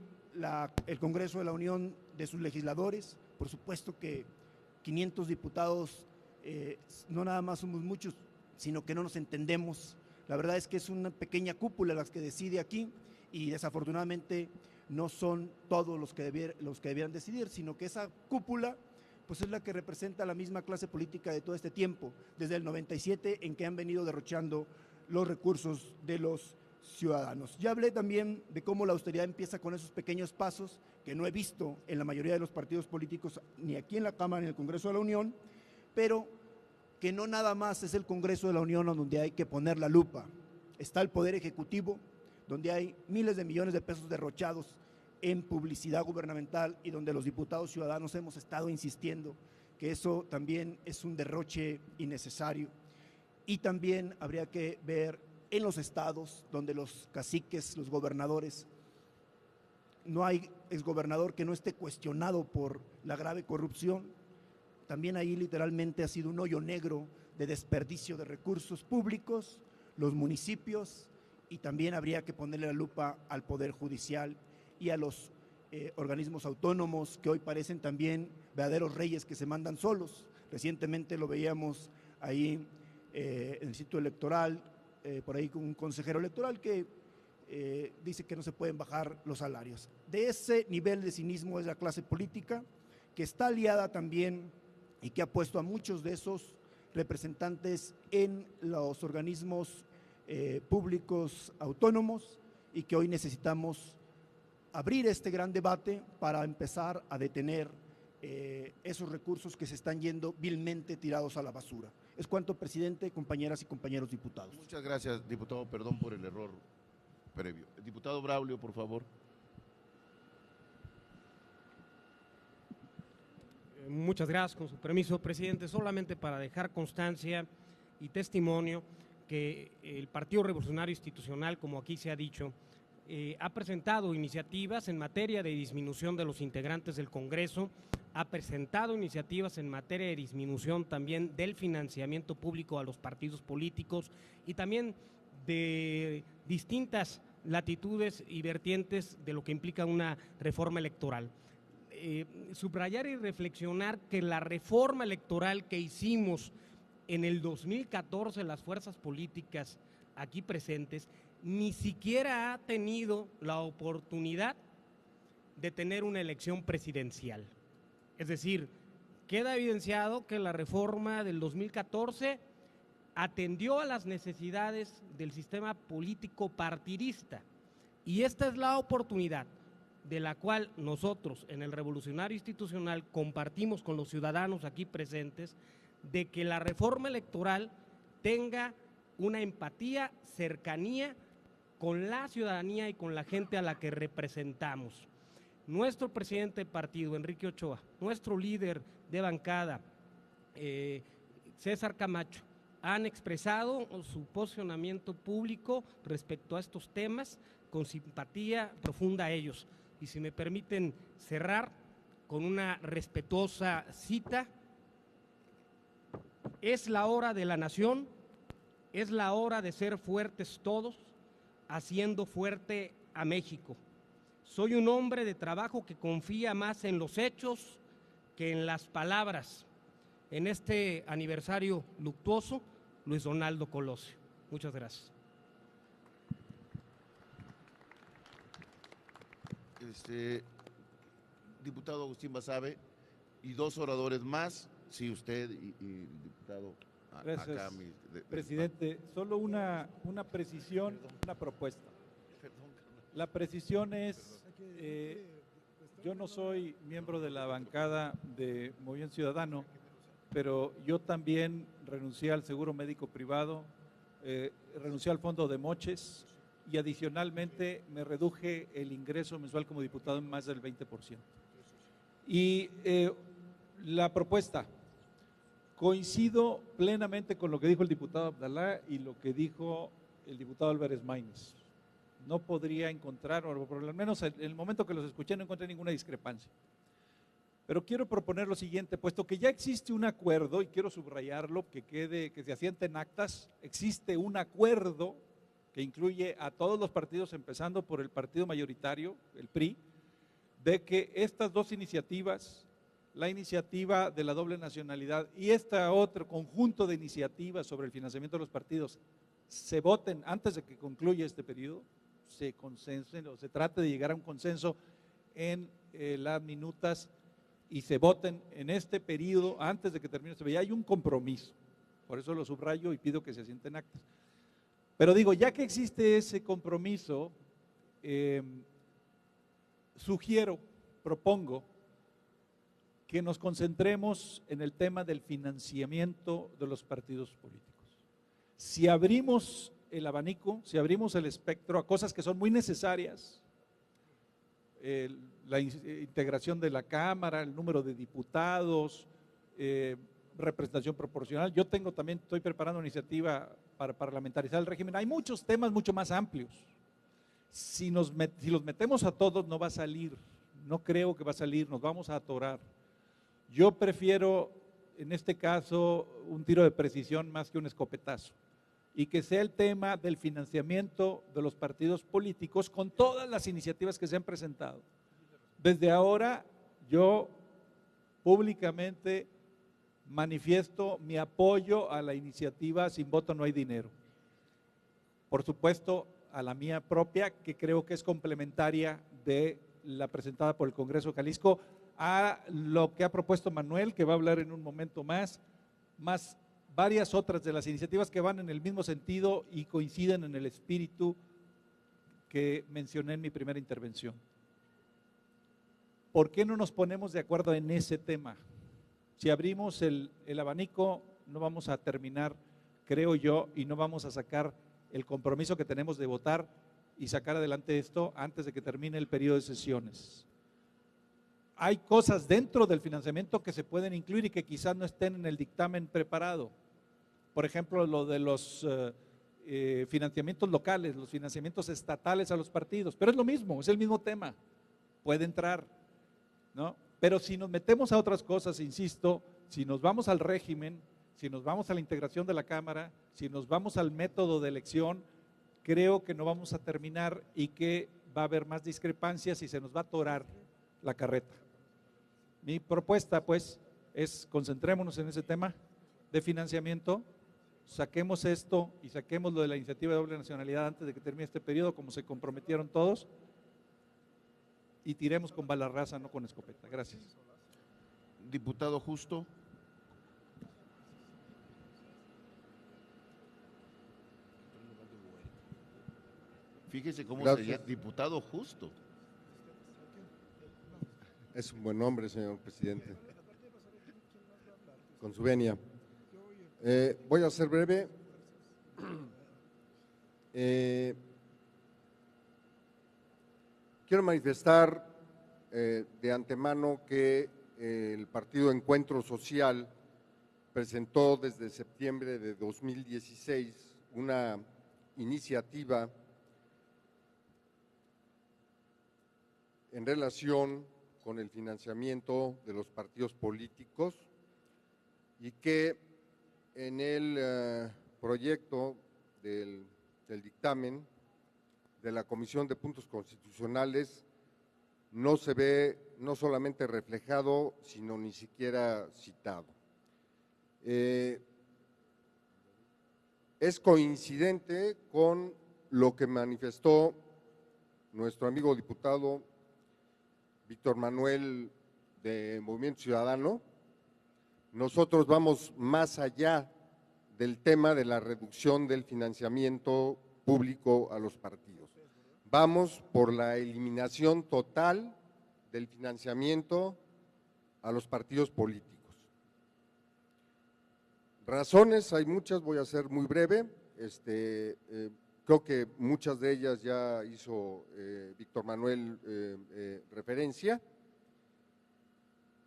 el Congreso de la Unión de sus legisladores, por supuesto que 500 diputados no nada más somos muchos, sino que no nos entendemos. La verdad es que es una pequeña cúpula las que decide aquí, y desafortunadamente no son todos los que debieran decidir, sino que esa cúpula pues es la que representa la misma clase política de todo este tiempo, desde el 97 en que han venido derrochando los recursos de los ciudadanos. Ya hablé también de cómo la austeridad empieza con esos pequeños pasos que no he visto en la mayoría de los partidos políticos, ni aquí en la Cámara ni en el Congreso de la Unión, pero que no nada más es el Congreso de la Unión donde hay que poner la lupa. Está el Poder Ejecutivo, donde hay miles de millones de pesos derrochados en publicidad gubernamental y donde los diputados ciudadanos hemos estado insistiendo que eso también es un derroche innecesario. Y también habría que ver en los estados donde los caciques, los gobernadores, no hay exgobernador que no esté cuestionado por la grave corrupción. También ahí literalmente ha sido un hoyo negro de desperdicio de recursos públicos, los municipios, y también habría que ponerle la lupa al Poder Judicial y a los organismos autónomos que hoy parecen también verdaderos reyes que se mandan solos. Recientemente lo veíamos ahí en el sitio electoral, por ahí con un consejero electoral que dice que no se pueden bajar los salarios. De ese nivel de cinismo es la clase política, que está aliada también y que ha puesto a muchos de esos representantes en los organismos públicos autónomos, y que hoy necesitamos abrir este gran debate para empezar a detener esos recursos que se están yendo vilmente tirados a la basura. Es cuanto, presidente, compañeras y compañeros diputados. Muchas gracias, diputado. Perdón por el error previo. El diputado Braulio, por favor. Muchas gracias, con su permiso, presidente. Solamente para dejar constancia y testimonio que el Partido Revolucionario Institucional, como aquí se ha dicho, ha presentado iniciativas en materia de disminución de los integrantes del Congreso, ha presentado iniciativas en materia de disminución también del financiamiento público a los partidos políticos y también de distintas latitudes y vertientes de lo que implica una reforma electoral. Subrayar y reflexionar que la reforma electoral que hicimos en el 2014 las fuerzas políticas aquí presentes ni siquiera ha tenido la oportunidad de tener una elección presidencial. Es decir, queda evidenciado que la reforma del 2014 atendió a las necesidades del sistema político partidista, y esta es la oportunidad de la cual nosotros en el Revolucionario Institucional compartimos con los ciudadanos aquí presentes, de que la reforma electoral tenga una empatía, cercanía con la ciudadanía y con la gente a la que representamos. Nuestro presidente de partido, Enrique Ochoa, nuestro líder de bancada, César Camacho, han expresado su posicionamiento público respecto a estos temas con simpatía profunda a ellos. Y si me permiten cerrar con una respetuosa cita: es la hora de la nación, es la hora de ser fuertes todos, haciendo fuerte a México. Soy un hombre de trabajo que confía más en los hechos que en las palabras. En este aniversario luctuoso, Luis Donaldo Colosio. Muchas gracias. Diputado Agustín Basabe, y dos oradores más, sí, usted y el diputado. Gracias, acá, presidente. Solo una precisión, una propuesta. La precisión es, yo no soy miembro de la bancada de Movimiento Ciudadano, pero yo también renuncié al seguro médico privado, renuncié al fondo de moches y adicionalmente me reduje el ingreso mensual como diputado en más del 20%. Y la propuesta, coincido plenamente con lo que dijo el diputado Abdalá y lo que dijo el diputado Álvarez Maínez. No podría encontrar, o por lo menos en el momento que los escuché no encontré ninguna discrepancia. Pero quiero proponer lo siguiente, puesto que ya existe un acuerdo, y quiero subrayarlo, que quede, que se asiente en actas, existe un acuerdo que incluye a todos los partidos, empezando por el partido mayoritario, el PRI, de que estas dos iniciativas, la iniciativa de la doble nacionalidad y esta otro conjunto de iniciativas sobre el financiamiento de los partidos, se voten antes de que concluya este periodo, se consensen o se trate de llegar a un consenso en las minutas y se voten en este periodo antes de que termine este periodo. Ya hay un compromiso, por eso lo subrayo y pido que se asienten actas. Pero digo, ya que existe ese compromiso, propongo que nos concentremos en el tema del financiamiento de los partidos políticos. Si abrimos el abanico, si abrimos el espectro a cosas que son muy necesarias, la integración de la Cámara, el número de diputados, representación proporcional. Yo estoy preparando una iniciativa para parlamentarizar el régimen. Hay muchos temas mucho más amplios. Si los metemos a todos no va a salir, no creo que va a salir, nos vamos a atorar. Yo prefiero, en este caso, un tiro de precisión más que un escopetazo, y que sea el tema del financiamiento de los partidos políticos con todas las iniciativas que se han presentado. Desde ahora, yo públicamente manifiesto mi apoyo a la iniciativa Sin Voto No Hay Dinero. Por supuesto, a la mía propia, que creo que es complementaria de la presentada por el Congreso de Jalisco, a lo que ha propuesto Manuel, que va a hablar en un momento más varias otras de las iniciativas que van en el mismo sentido y coinciden en el espíritu que mencioné en mi primera intervención. ¿Por qué no nos ponemos de acuerdo en ese tema? Si abrimos el abanico, no vamos a terminar, creo yo, y no vamos a sacar el compromiso que tenemos de votar y sacar adelante esto antes de que termine el periodo de sesiones. Hay cosas dentro del financiamiento que se pueden incluir y que quizás no estén en el dictamen preparado. Por ejemplo, lo de los financiamientos locales, los financiamientos estatales a los partidos, pero es lo mismo, es el mismo tema, puede entrar, ¿no? Pero si nos metemos a otras cosas, insisto, si nos vamos al régimen, si nos vamos a la integración de la Cámara, si nos vamos al método de elección, creo que no vamos a terminar y que va a haber más discrepancias y se nos va a atorar la carreta. Mi propuesta, pues, es concentrémonos en ese tema de financiamiento, saquemos esto y saquemos lo de la iniciativa de doble nacionalidad antes de que termine este periodo, como se comprometieron todos, y tiremos con bala rasa, no con escopeta. Gracias. Diputado Justo. Fíjese cómo se llama, diputado Justo. Es un buen nombre, señor presidente. Con su venia. Voy a ser breve. Quiero manifestar de antemano que el Partido Encuentro Social presentó desde septiembre de 2016 una iniciativa en relación con el financiamiento de los partidos políticos y que en el proyecto del dictamen de la Comisión de Puntos Constitucionales no se ve no solamente reflejado, sino ni siquiera citado. Es coincidente con lo que manifestó nuestro amigo diputado Víctor Manuel de Movimiento Ciudadano. Nosotros vamos más allá del tema de la reducción del financiamiento público a los partidos. Vamos por la eliminación total del financiamiento a los partidos políticos. Razones, hay muchas, voy a ser muy breve. Creo que muchas de ellas ya hizo Víctor Manuel referencia,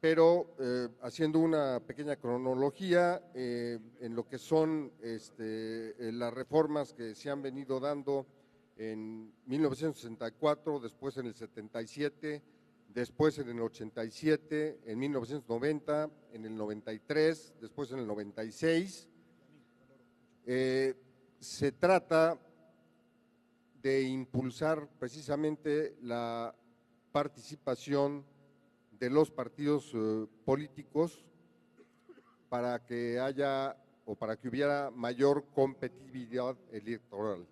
pero haciendo una pequeña cronología en lo que son las reformas que se han venido dando en 1964, después en el 77, después en el 87, en 1990, en el 93, después en el 96. Se trata de impulsar precisamente la participación de los partidos políticos para que haya o para que hubiera mayor competitividad electoral.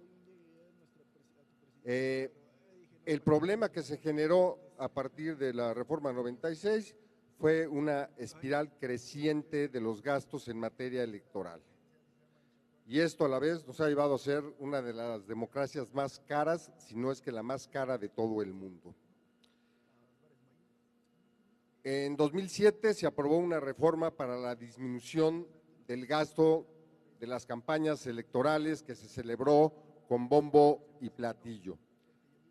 El problema que se generó a partir de la reforma 96 fue una espiral creciente de los gastos en materia electoral. Y esto a la vez nos ha llevado a ser una de las democracias más caras, si no es que la más cara de todo el mundo. En 2007 se aprobó una reforma para la disminución del gasto de las campañas electorales que se celebró con bombo y platillo.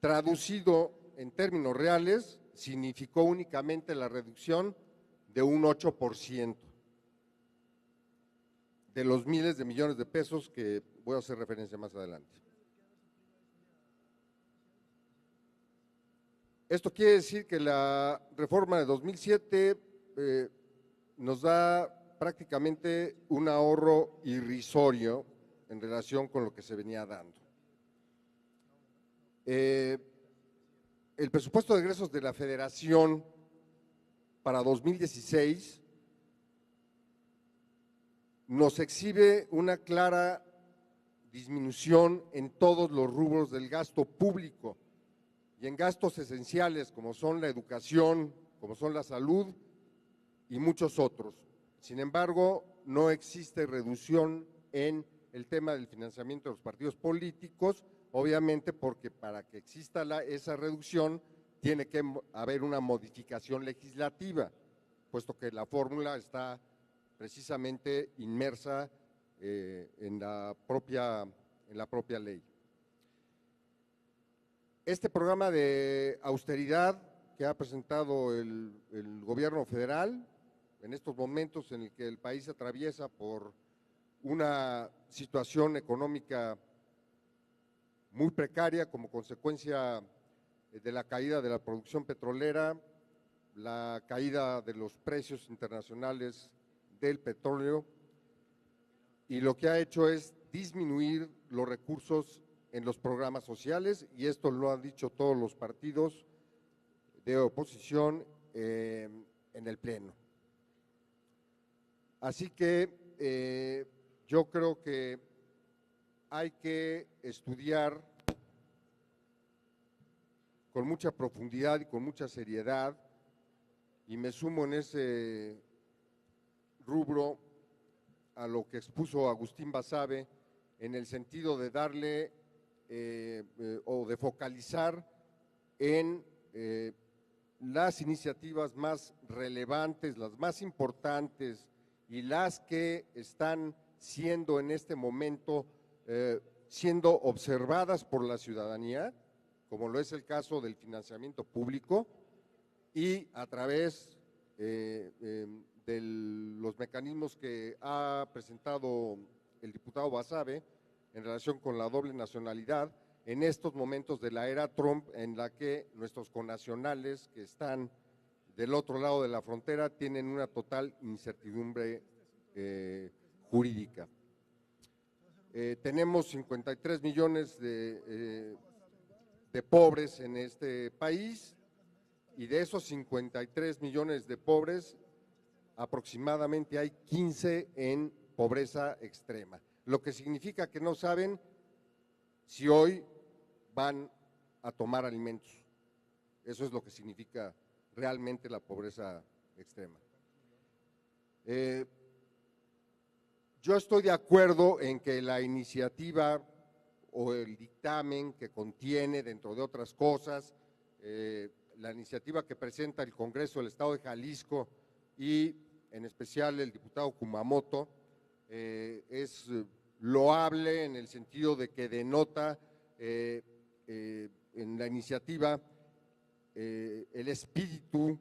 Traducido en términos reales, significó únicamente la reducción de un 8% de los miles de millones de pesos que voy a hacer referencia más adelante. Esto quiere decir que la reforma de 2007 nos da prácticamente un ahorro irrisorio en relación con lo que se venía dando. El presupuesto de egresos de la Federación para 2016 nos exhibe una clara disminución en todos los rubros del gasto público y en gastos esenciales como son la educación, como son la salud y muchos otros. Sin embargo, no existe reducción en el tema del financiamiento de los partidos políticos, obviamente porque para que exista esa reducción tiene que haber una modificación legislativa, puesto que la fórmula está precisamente inmersa en la propia ley. Este programa de austeridad que ha presentado el gobierno federal en estos momentos en el que el país atraviesa por una situación económica muy precaria como consecuencia de la caída de la producción petrolera, la caída de los precios internacionales del petróleo, y lo que ha hecho es disminuir los recursos en los programas sociales, y esto lo han dicho todos los partidos de oposición en el Pleno. Así que yo creo que hay que estudiar con mucha profundidad y con mucha seriedad, y me sumo en ese rubro a lo que expuso Agustín Basabe en el sentido de darle o de focalizar en las iniciativas más relevantes, las más importantes y las que están siendo en este momento siendo observadas por la ciudadanía, como lo es el caso del financiamiento público, y a través de los mecanismos que ha presentado el diputado Basabe en relación con la doble nacionalidad, en estos momentos de la era Trump, en la que nuestros connacionales que están del otro lado de la frontera tienen una total incertidumbre jurídica. Tenemos 53 millones de pobres en este país, y de esos 53 millones de pobres, aproximadamente hay 15 en pobreza extrema, lo que significa que no saben si hoy van a tomar alimentos. Eso es lo que significa realmente la pobreza extrema. Yo estoy de acuerdo en que la iniciativa o el dictamen que contiene, dentro de otras cosas, la iniciativa que presenta el Congreso del Estado de Jalisco y en especial el diputado Kumamoto, es loable en el sentido de que denota en la iniciativa el espíritu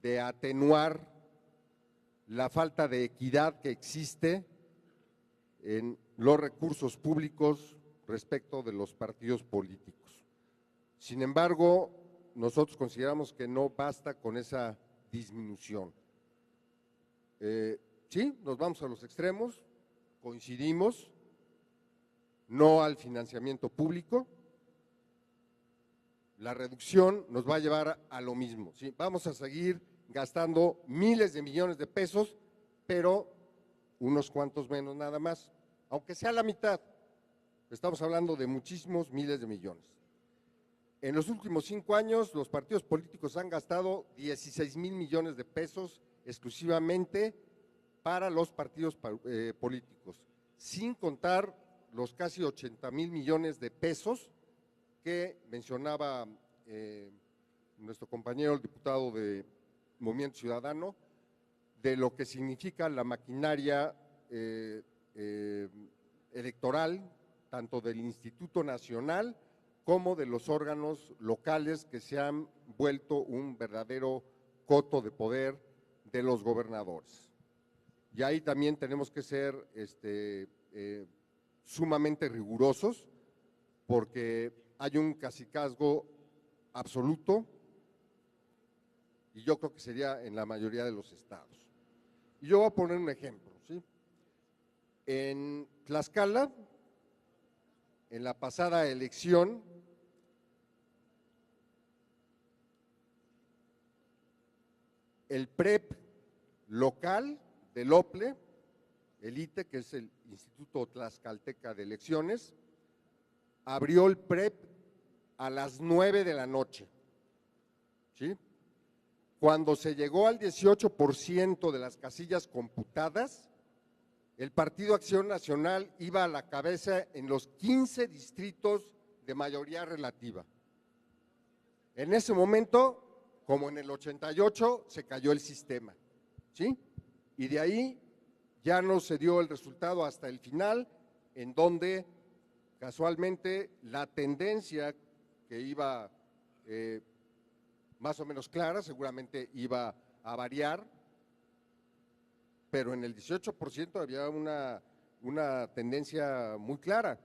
de atenuar la falta de equidad que existe en los recursos públicos respecto de los partidos políticos. Sin embargo, nosotros consideramos que no basta con esa disminución. Sí, nos vamos a los extremos, coincidimos, no al financiamiento público. La reducción nos va a llevar a lo mismo, ¿sí? Vamos a seguir gastando miles de millones de pesos, pero unos cuantos menos nada más, aunque sea la mitad. Estamos hablando de muchísimos miles de millones. En los últimos 5 años, los partidos políticos han gastado 16,000 millones de pesos exclusivamente para los partidos políticos, sin contar los casi 80,000 millones de pesos que mencionaba nuestro compañero, el diputado de Movimiento Ciudadano, de lo que significa la maquinaria electoral, tanto del Instituto Nacional como de los órganos locales que se han vuelto un verdadero coto de poder de los gobernadores. Y ahí también tenemos que ser sumamente rigurosos, porque hay un cacicazgo absoluto, y yo creo que sería en la mayoría de los estados. Y yo voy a poner un ejemplo, ¿sí? En Tlaxcala, en la pasada elección, el PREP local del OPLE, el ITE, que es el Instituto Tlaxcalteca de Elecciones, abrió el PREP a las 9 de la noche, ¿sí? Cuando se llegó al 18% de las casillas computadas, el Partido Acción Nacional iba a la cabeza en los 15 distritos de mayoría relativa. En ese momento, como en el 88, se cayó el sistema, ¿sí? Y de ahí ya no se dio el resultado hasta el final, en donde casualmente la tendencia que iba más o menos clara, seguramente iba a variar, pero en el 18% había una tendencia muy clara.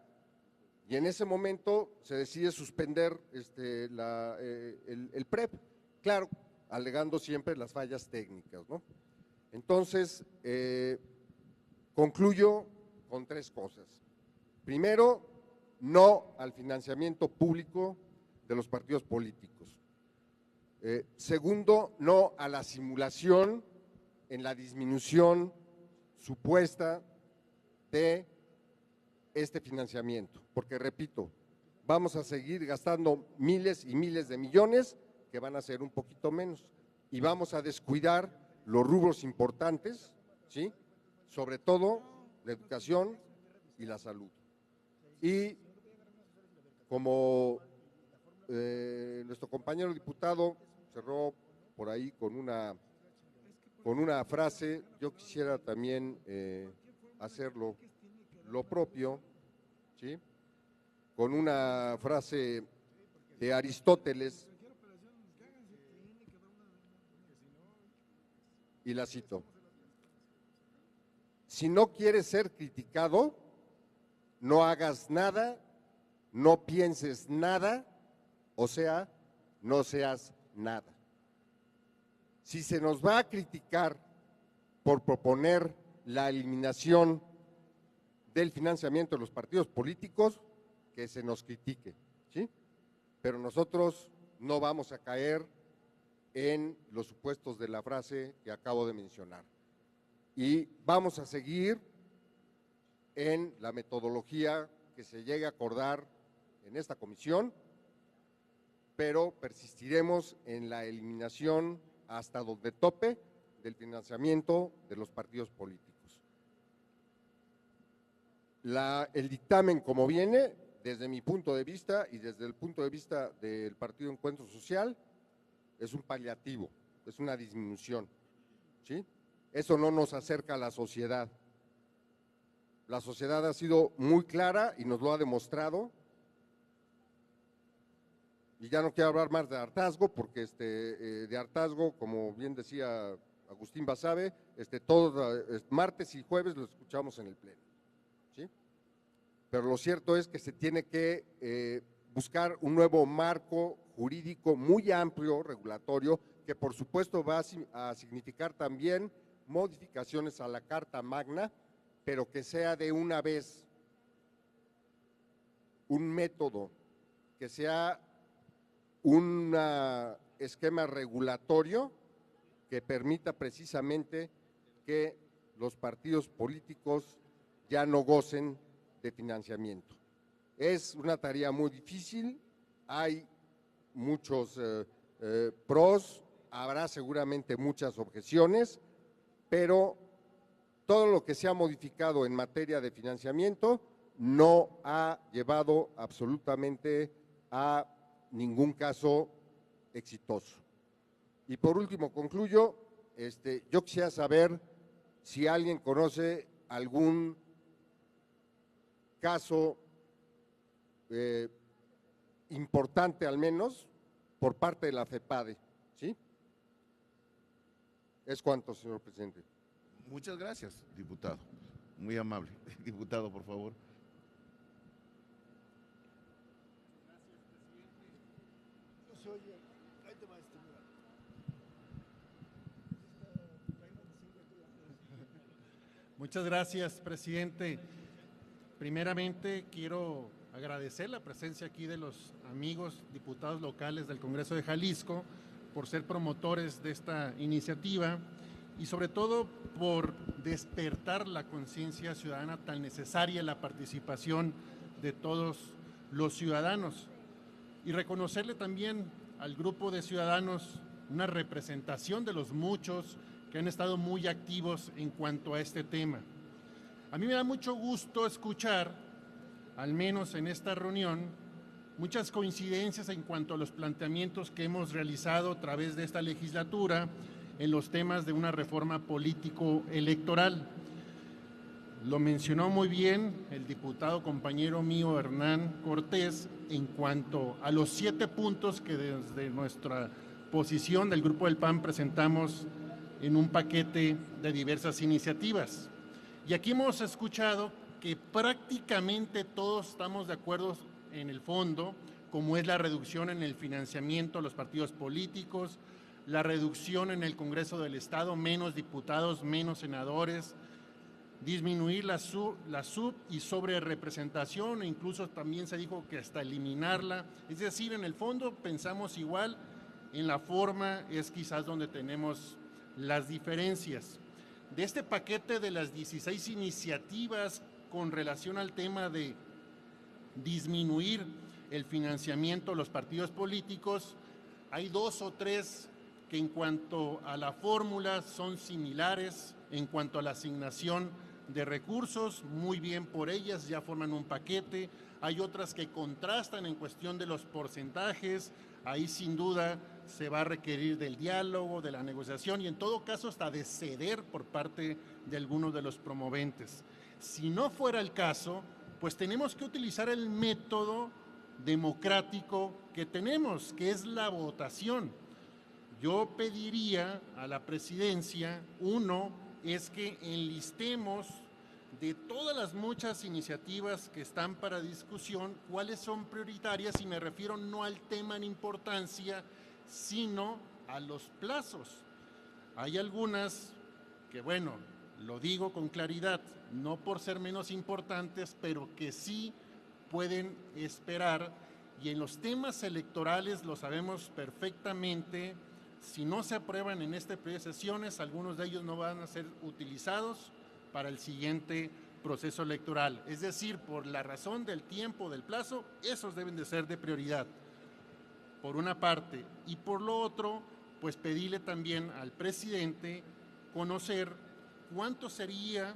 Y en ese momento se decide suspender el PREP, claro, alegando siempre las fallas técnicas, ¿no? Entonces, concluyo con 3 cosas. Primero, no al financiamiento público de los partidos políticos. Segundo, no a la simulación en la disminución supuesta de este financiamiento, porque repito, vamos a seguir gastando miles y miles de millones que van a ser un poquito menos, y vamos a descuidar los rubros importantes, ¿sí? Sobre todo la educación y la salud. Y como nuestro compañero diputado cerró por ahí con una frase, yo quisiera también hacerlo lo propio, ¿sí? Con una frase de Aristóteles, y la cito: si no quieres ser criticado, no hagas nada, no pienses nada, o sea, no seas nada. Si se nos va a criticar por proponer la eliminación del financiamiento de los partidos políticos, que se nos critique, ¿sí? Pero nosotros no vamos a caer en los supuestos de la frase que acabo de mencionar. Y vamos a seguir en la metodología que se llegue a acordar en esta comisión, pero persistiremos en la eliminación hasta donde tope del financiamiento de los partidos políticos. El dictamen como viene, desde mi punto de vista y desde el punto de vista del Partido Encuentro Social, es un paliativo, es una disminución, ¿sí? Eso no nos acerca a la sociedad. La sociedad ha sido muy clara y nos lo ha demostrado. Y ya no quiero hablar más de hartazgo, porque de hartazgo, como bien decía Agustín Basabe, todos martes y jueves lo escuchamos en el Pleno, ¿sí? Pero lo cierto es que se tiene que buscar un nuevo marco jurídico muy amplio, regulatorio, que por supuesto va a significar también modificaciones a la Carta Magna, pero que sea de una vez un método, que sea un esquema regulatorio que permita precisamente que los partidos políticos ya no gocen de financiamiento. Es una tarea muy difícil, hay muchos pros, habrá seguramente muchas objeciones, pero todo lo que se ha modificado en materia de financiamiento no ha llevado absolutamente a ningún caso exitoso. Y por último, concluyo, yo quisiera saber si alguien conoce algún caso importante al menos por parte de la FEPADE, ¿sí? Es cuanto, señor presidente. Muchas gracias, diputado. Muy amable. Diputado, por favor. Muchas gracias, presidente. Primeramente, quiero agradecer la presencia aquí de los amigos diputados locales del Congreso de Jalisco por ser promotores de esta iniciativa y sobre todo por despertar la conciencia ciudadana tan necesaria en la participación de todos los ciudadanos y reconocerle también al grupo de ciudadanos una representación de los muchos que han estado muy activos en cuanto a este tema. A mí me da mucho gusto escuchar, al menos en esta reunión, muchas coincidencias en cuanto a los planteamientos que hemos realizado a través de esta legislatura en los temas de una reforma político-electoral. Lo mencionó muy bien el diputado compañero mío Hernán Cortés en cuanto a los 7 puntos que desde nuestra posición del Grupo del PAN presentamos en un paquete de diversas iniciativas. Y aquí hemos escuchado que prácticamente todos estamos de acuerdo en el fondo, como es la reducción en el financiamiento a los partidos políticos, la reducción en el Congreso del Estado, menos diputados, menos senadores, disminuir la sub y sobre representación, e incluso también se dijo que hasta eliminarla. Es decir, en el fondo pensamos igual, en la forma es quizás donde tenemos las diferencias. De este paquete de las 16 iniciativas con relación al tema de disminuir el financiamiento a los partidos políticos, hay 2 o 3 que en cuanto a la fórmula son similares, en cuanto a la asignación de recursos, muy bien por ellas, ya forman un paquete. Hay otras que contrastan en cuestión de los porcentajes, ahí sin duda se va a requerir del diálogo, de la negociación y en todo caso hasta de ceder por parte de algunos de los promoventes. Si no fuera el caso, pues tenemos que utilizar el método democrático que tenemos, que es la votación. Yo pediría a la presidencia, uno, es que enlistemos de todas las muchas iniciativas que están para discusión, cuáles son prioritarias, y me refiero no al tema en importancia, sino a los plazos. Hay algunas que, bueno, lo digo con claridad, no por ser menos importantes, pero que sí pueden esperar, y en los temas electorales lo sabemos perfectamente, si no se aprueban en este periodo de sesiones, algunos de ellos no van a ser utilizados para el siguiente proceso electoral. Es decir, por la razón del tiempo, del plazo, esos deben de ser de prioridad, por una parte. Y por lo otro, pues pedirle también al presidente conocer cuánto sería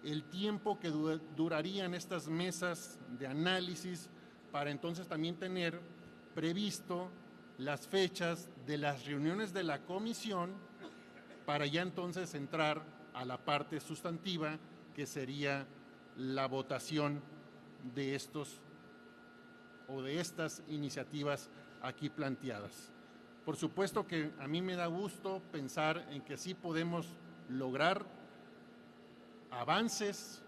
el tiempo que durarían estas mesas de análisis para entonces también tener previsto las fechas de las reuniones de la comisión para ya entonces entrar a la parte sustantiva, que que sería la votación de estos o de estas iniciativas aquí planteadas. Por supuesto que a mí me da gusto pensar en que sí podemos lograr avances.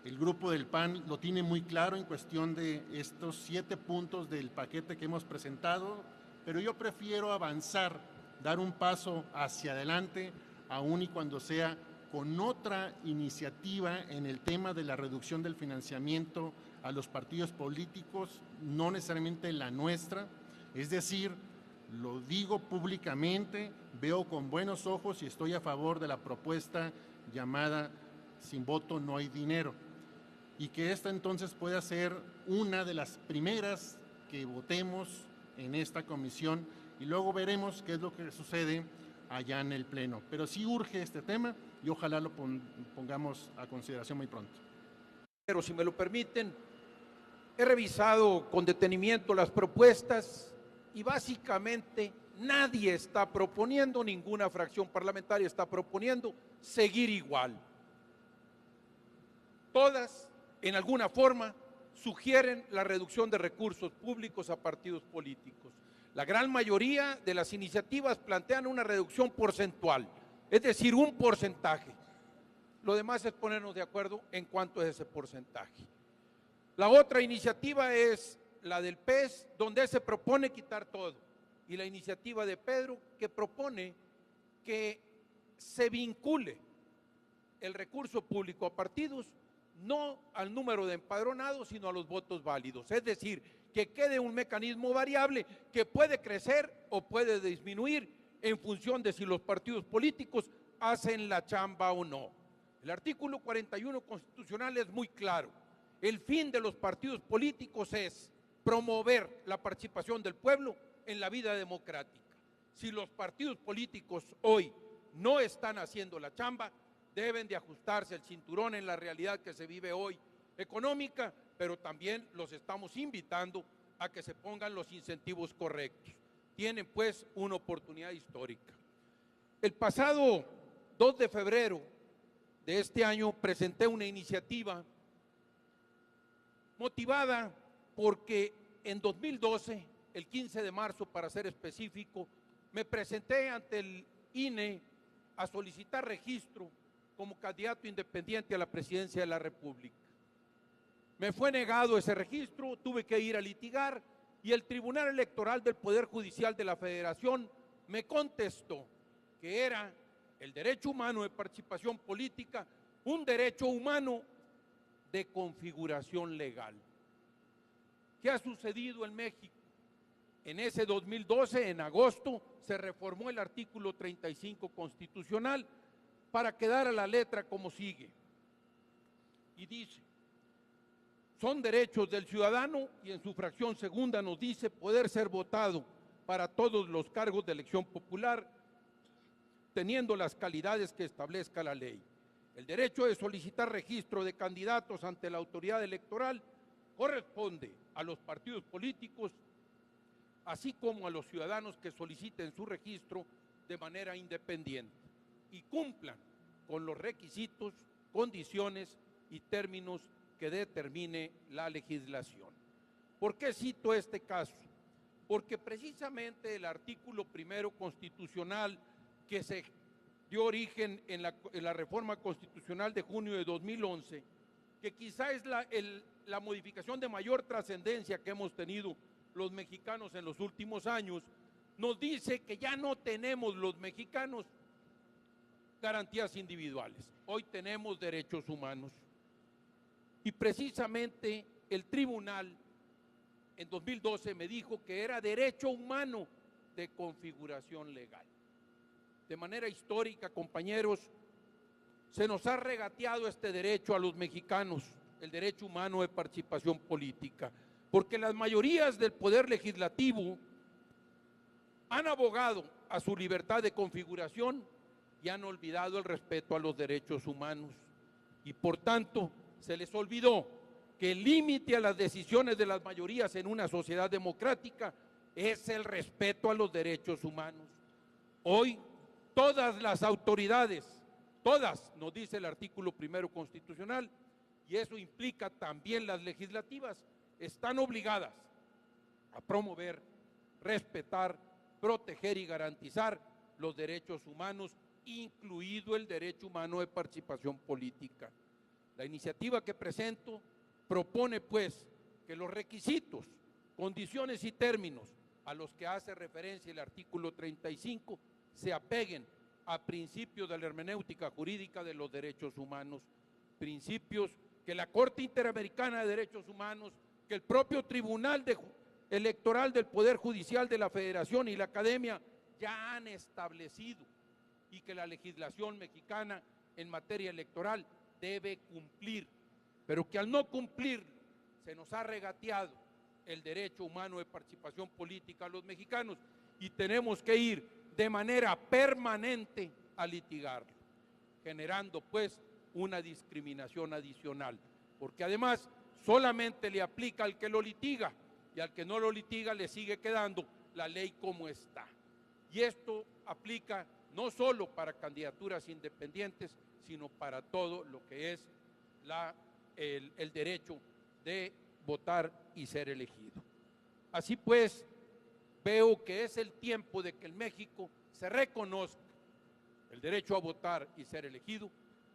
El grupo del PAN lo tiene muy claro en cuestión de estos 7 puntos del paquete que hemos presentado, pero yo prefiero avanzar, dar un paso hacia adelante, aun y cuando sea con otra iniciativa en el tema de la reducción del financiamiento a los partidos políticos, no necesariamente la nuestra. Es decir, lo digo públicamente, veo con buenos ojos y estoy a favor de la propuesta llamada Sin voto no hay dinero, y que esta entonces pueda ser una de las primeras que votemos en esta comisión y luego veremos qué es lo que sucede allá en el Pleno. Pero sí urge este tema y ojalá lo pongamos a consideración muy pronto. Pero si me lo permiten, he revisado con detenimiento las propuestas y básicamente nadie está proponiendo, ninguna fracción parlamentaria está proponiendo seguir igual. Todas, en alguna forma, sugieren la reducción de recursos públicos a partidos políticos. La gran mayoría de las iniciativas plantean una reducción porcentual, es decir, un porcentaje. Lo demás es ponernos de acuerdo en cuánto es ese porcentaje. La otra iniciativa es la del PES, donde se propone quitar todo. Y la iniciativa de Pedro, que propone que se vincule el recurso público a partidos, no al número de empadronados, sino a los votos válidos. Es decir, que quede un mecanismo variable que puede crecer o puede disminuir en función de si los partidos políticos hacen la chamba o no. El artículo 41 constitucional es muy claro. El fin de los partidos políticos es promover la participación del pueblo en la vida democrática. Si los partidos políticos hoy no están haciendo la chamba, deben de ajustarse el cinturón en la realidad que se vive hoy económica, pero también los estamos invitando a que se pongan los incentivos correctos. Tienen pues una oportunidad histórica. El pasado 2 de febrero de este año presenté una iniciativa motivada porque en 2012, el 15 de marzo para ser específico, me presenté ante el INE a solicitar registro como candidato independiente a la presidencia de la República. Me fue negado ese registro, tuve que ir a litigar y el Tribunal Electoral del Poder Judicial de la Federación me contestó que era el derecho humano de participación política un derecho humano de configuración legal. ¿Qué ha sucedido en México? En ese 2012, en agosto, se reformó el artículo 35 constitucional para quedar a la letra como sigue. Y dice, son derechos del ciudadano, y en su fracción segunda nos dice poder ser votado para todos los cargos de elección popular, teniendo las calidades que establezca la ley. El derecho de solicitar registro de candidatos ante la autoridad electoral corresponde a los partidos políticos, así como a los ciudadanos que soliciten su registro de manera independiente y cumplan con los requisitos, condiciones y términos que determine la legislación. ¿Por qué cito este caso? Porque precisamente el artículo 1 constitucional que se dio origen en la reforma constitucional de junio de 2011, que quizá es la modificación de mayor trascendencia que hemos tenido los mexicanos en los últimos años, nos dice que ya no tenemos los mexicanos garantías individuales, hoy tenemos derechos humanos. Y precisamente el tribunal en 2012 me dijo que era derecho humano de configuración legal. De manera histórica, compañeros, se nos ha regateado este derecho a los mexicanos, el derecho humano de participación política, porque las mayorías del poder legislativo han abogado a su libertad de configuración y han olvidado el respeto a los derechos humanos. Y por tanto, se les olvidó que el límite a las decisiones de las mayorías en una sociedad democrática es el respeto a los derechos humanos. Hoy, todas las autoridades todas, nos dice el artículo 1 constitucional, y eso implica también las legislativas, están obligadas a promover, respetar, proteger y garantizar los derechos humanos, incluido el derecho humano de participación política. La iniciativa que presento propone, pues, que los requisitos, condiciones y términos a los que hace referencia el artículo 35 se apeguen a principios de la hermenéutica jurídica de los derechos humanos, principios que la Corte Interamericana de Derechos Humanos, que el propio Tribunal Electoral del Poder Judicial de la Federación y la Academia ya han establecido y que la legislación mexicana en materia electoral debe cumplir, pero que al no cumplir se nos ha regateado el derecho humano de participación política a los mexicanos y tenemos que ir de manera permanente a litigarlo, generando pues una discriminación adicional, porque además solamente le aplica al que lo litiga y al que no lo litiga le sigue quedando la ley como está. Y esto aplica no solo para candidaturas independientes, sino para todo lo que es el derecho de votar y ser elegido. Así pues, veo que es el tiempo de que en México se reconozca el derecho a votar y ser elegido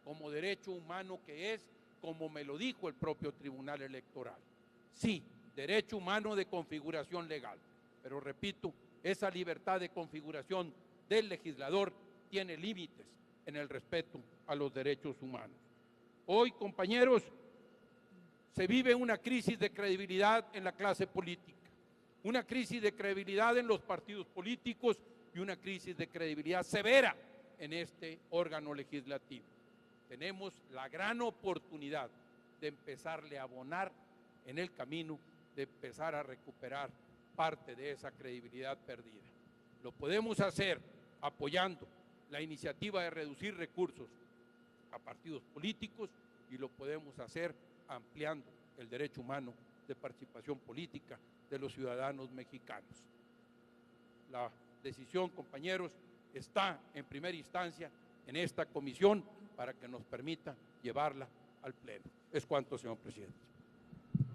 como derecho humano que es, como me lo dijo el propio Tribunal Electoral. Sí, derecho humano de configuración legal, pero repito, esa libertad de configuración del legislador tiene límites en el respeto a los derechos humanos. Hoy, compañeros, se vive una crisis de credibilidad en la clase política, una crisis de credibilidad en los partidos políticos y una crisis de credibilidad severa en este órgano legislativo. Tenemos la gran oportunidad de empezarle a abonar en el camino, de empezar a recuperar parte de esa credibilidad perdida. Lo podemos hacer apoyando la iniciativa de reducir recursos a partidos políticos y lo podemos hacer ampliando el derecho humano de participación política de los ciudadanos mexicanos. La decisión, compañeros, está en primera instancia en esta comisión para que nos permita llevarla al Pleno. Es cuanto, señor presidente.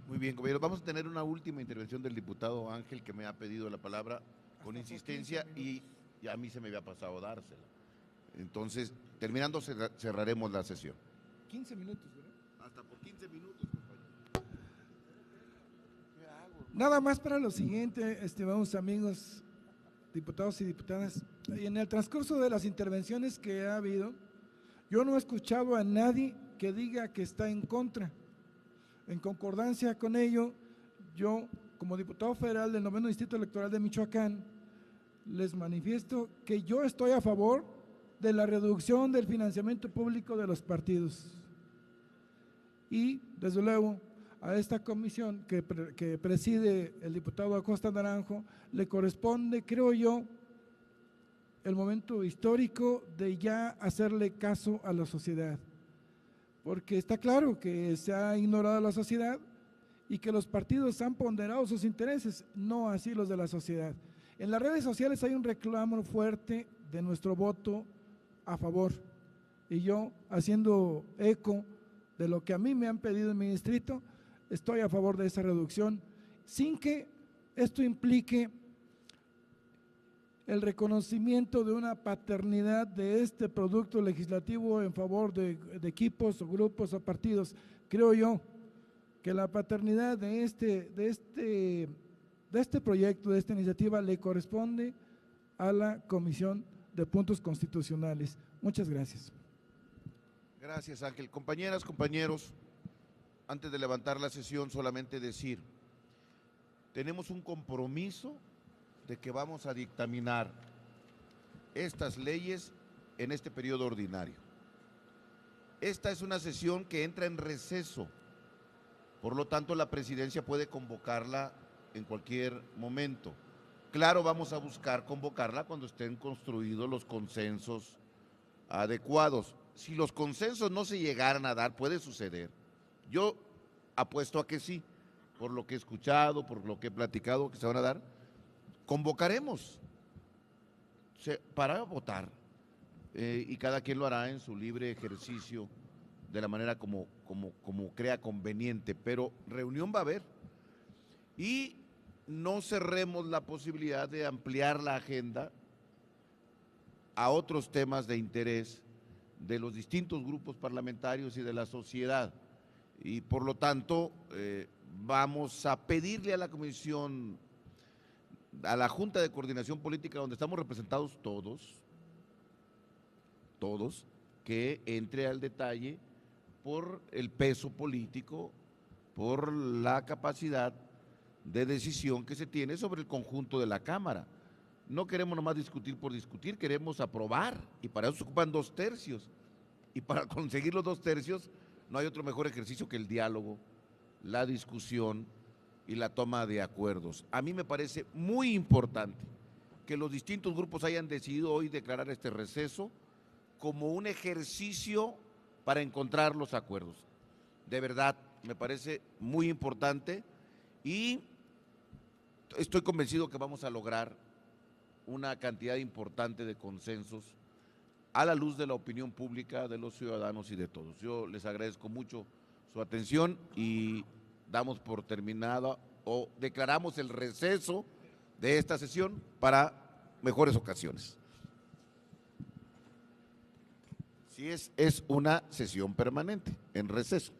Muy bien, compañeros. Vamos a tener una última intervención del diputado Ángel, que me ha pedido la palabra con insistencia y a mí se me había pasado dársela. Entonces, terminando, cerraremos la sesión. 15 minutos, ¿verdad? Hasta por 15 minutos, compañero. Nada más para lo siguiente, estimados amigos, diputados y diputadas. En el transcurso de las intervenciones que ha habido, yo no he escuchado a nadie que diga que está en contra. En concordancia con ello, yo, como diputado federal del 9º Distrito Electoral de Michoacán, les manifiesto que yo estoy a favor de la reducción del financiamiento público de los partidos. Y, desde luego, a esta comisión que preside el diputado Acosta Naranjo, le corresponde, creo yo, el momento histórico de ya hacerle caso a la sociedad. Porque está claro que se ha ignorado a la sociedad y que los partidos han ponderado sus intereses, no así los de la sociedad. En las redes sociales hay un reclamo fuerte de nuestro voto a favor, y yo, haciendo eco de lo que a mí me han pedido en mi distrito, estoy a favor de esa reducción, sin que esto implique el reconocimiento de una paternidad de este producto legislativo en favor de equipos o grupos o partidos. Creo yo que la paternidad de este proyecto, de esta iniciativa, le corresponde a la Comisión de Puntos Constitucionales. Muchas gracias. Gracias, Ángel. Compañeras, compañeros, antes de levantar la sesión, solamente decir, tenemos un compromiso de que vamos a dictaminar estas leyes en este periodo ordinario. Esta es una sesión que entra en receso, por lo tanto la presidencia puede convocarla en cualquier momento. Claro, vamos a buscar convocarla cuando estén construidos los consensos adecuados. Si los consensos no se llegaran a dar, puede suceder. Yo apuesto a que sí, por lo que he escuchado, por lo que he platicado que se van a dar, convocaremos para votar. y cada quien lo hará en su libre ejercicio de la manera como crea conveniente, pero reunión va a haber y no cerremos la posibilidad de ampliar la agenda a otros temas de interés de los distintos grupos parlamentarios y de la sociedad. Y por lo tanto, vamos a pedirle a la Comisión, a la Junta de Coordinación Política, donde estamos representados todos, que entre al detalle por el peso político, por la capacidad de decisión que se tiene sobre el conjunto de la Cámara. No queremos nomás discutir por discutir, queremos aprobar, y para eso se ocupan 2/3, y para conseguir los 2/3 no hay otro mejor ejercicio que el diálogo, la discusión y la toma de acuerdos. A mí me parece muy importante que los distintos grupos hayan decidido hoy declarar este receso como un ejercicio para encontrar los acuerdos. De verdad, me parece muy importante y estoy convencido que vamos a lograr una cantidad importante de consensos a la luz de la opinión pública, de los ciudadanos y de todos. Yo les agradezco mucho su atención y damos por terminada o declaramos el receso de esta sesión para mejores ocasiones. Sí, es una sesión permanente, en receso.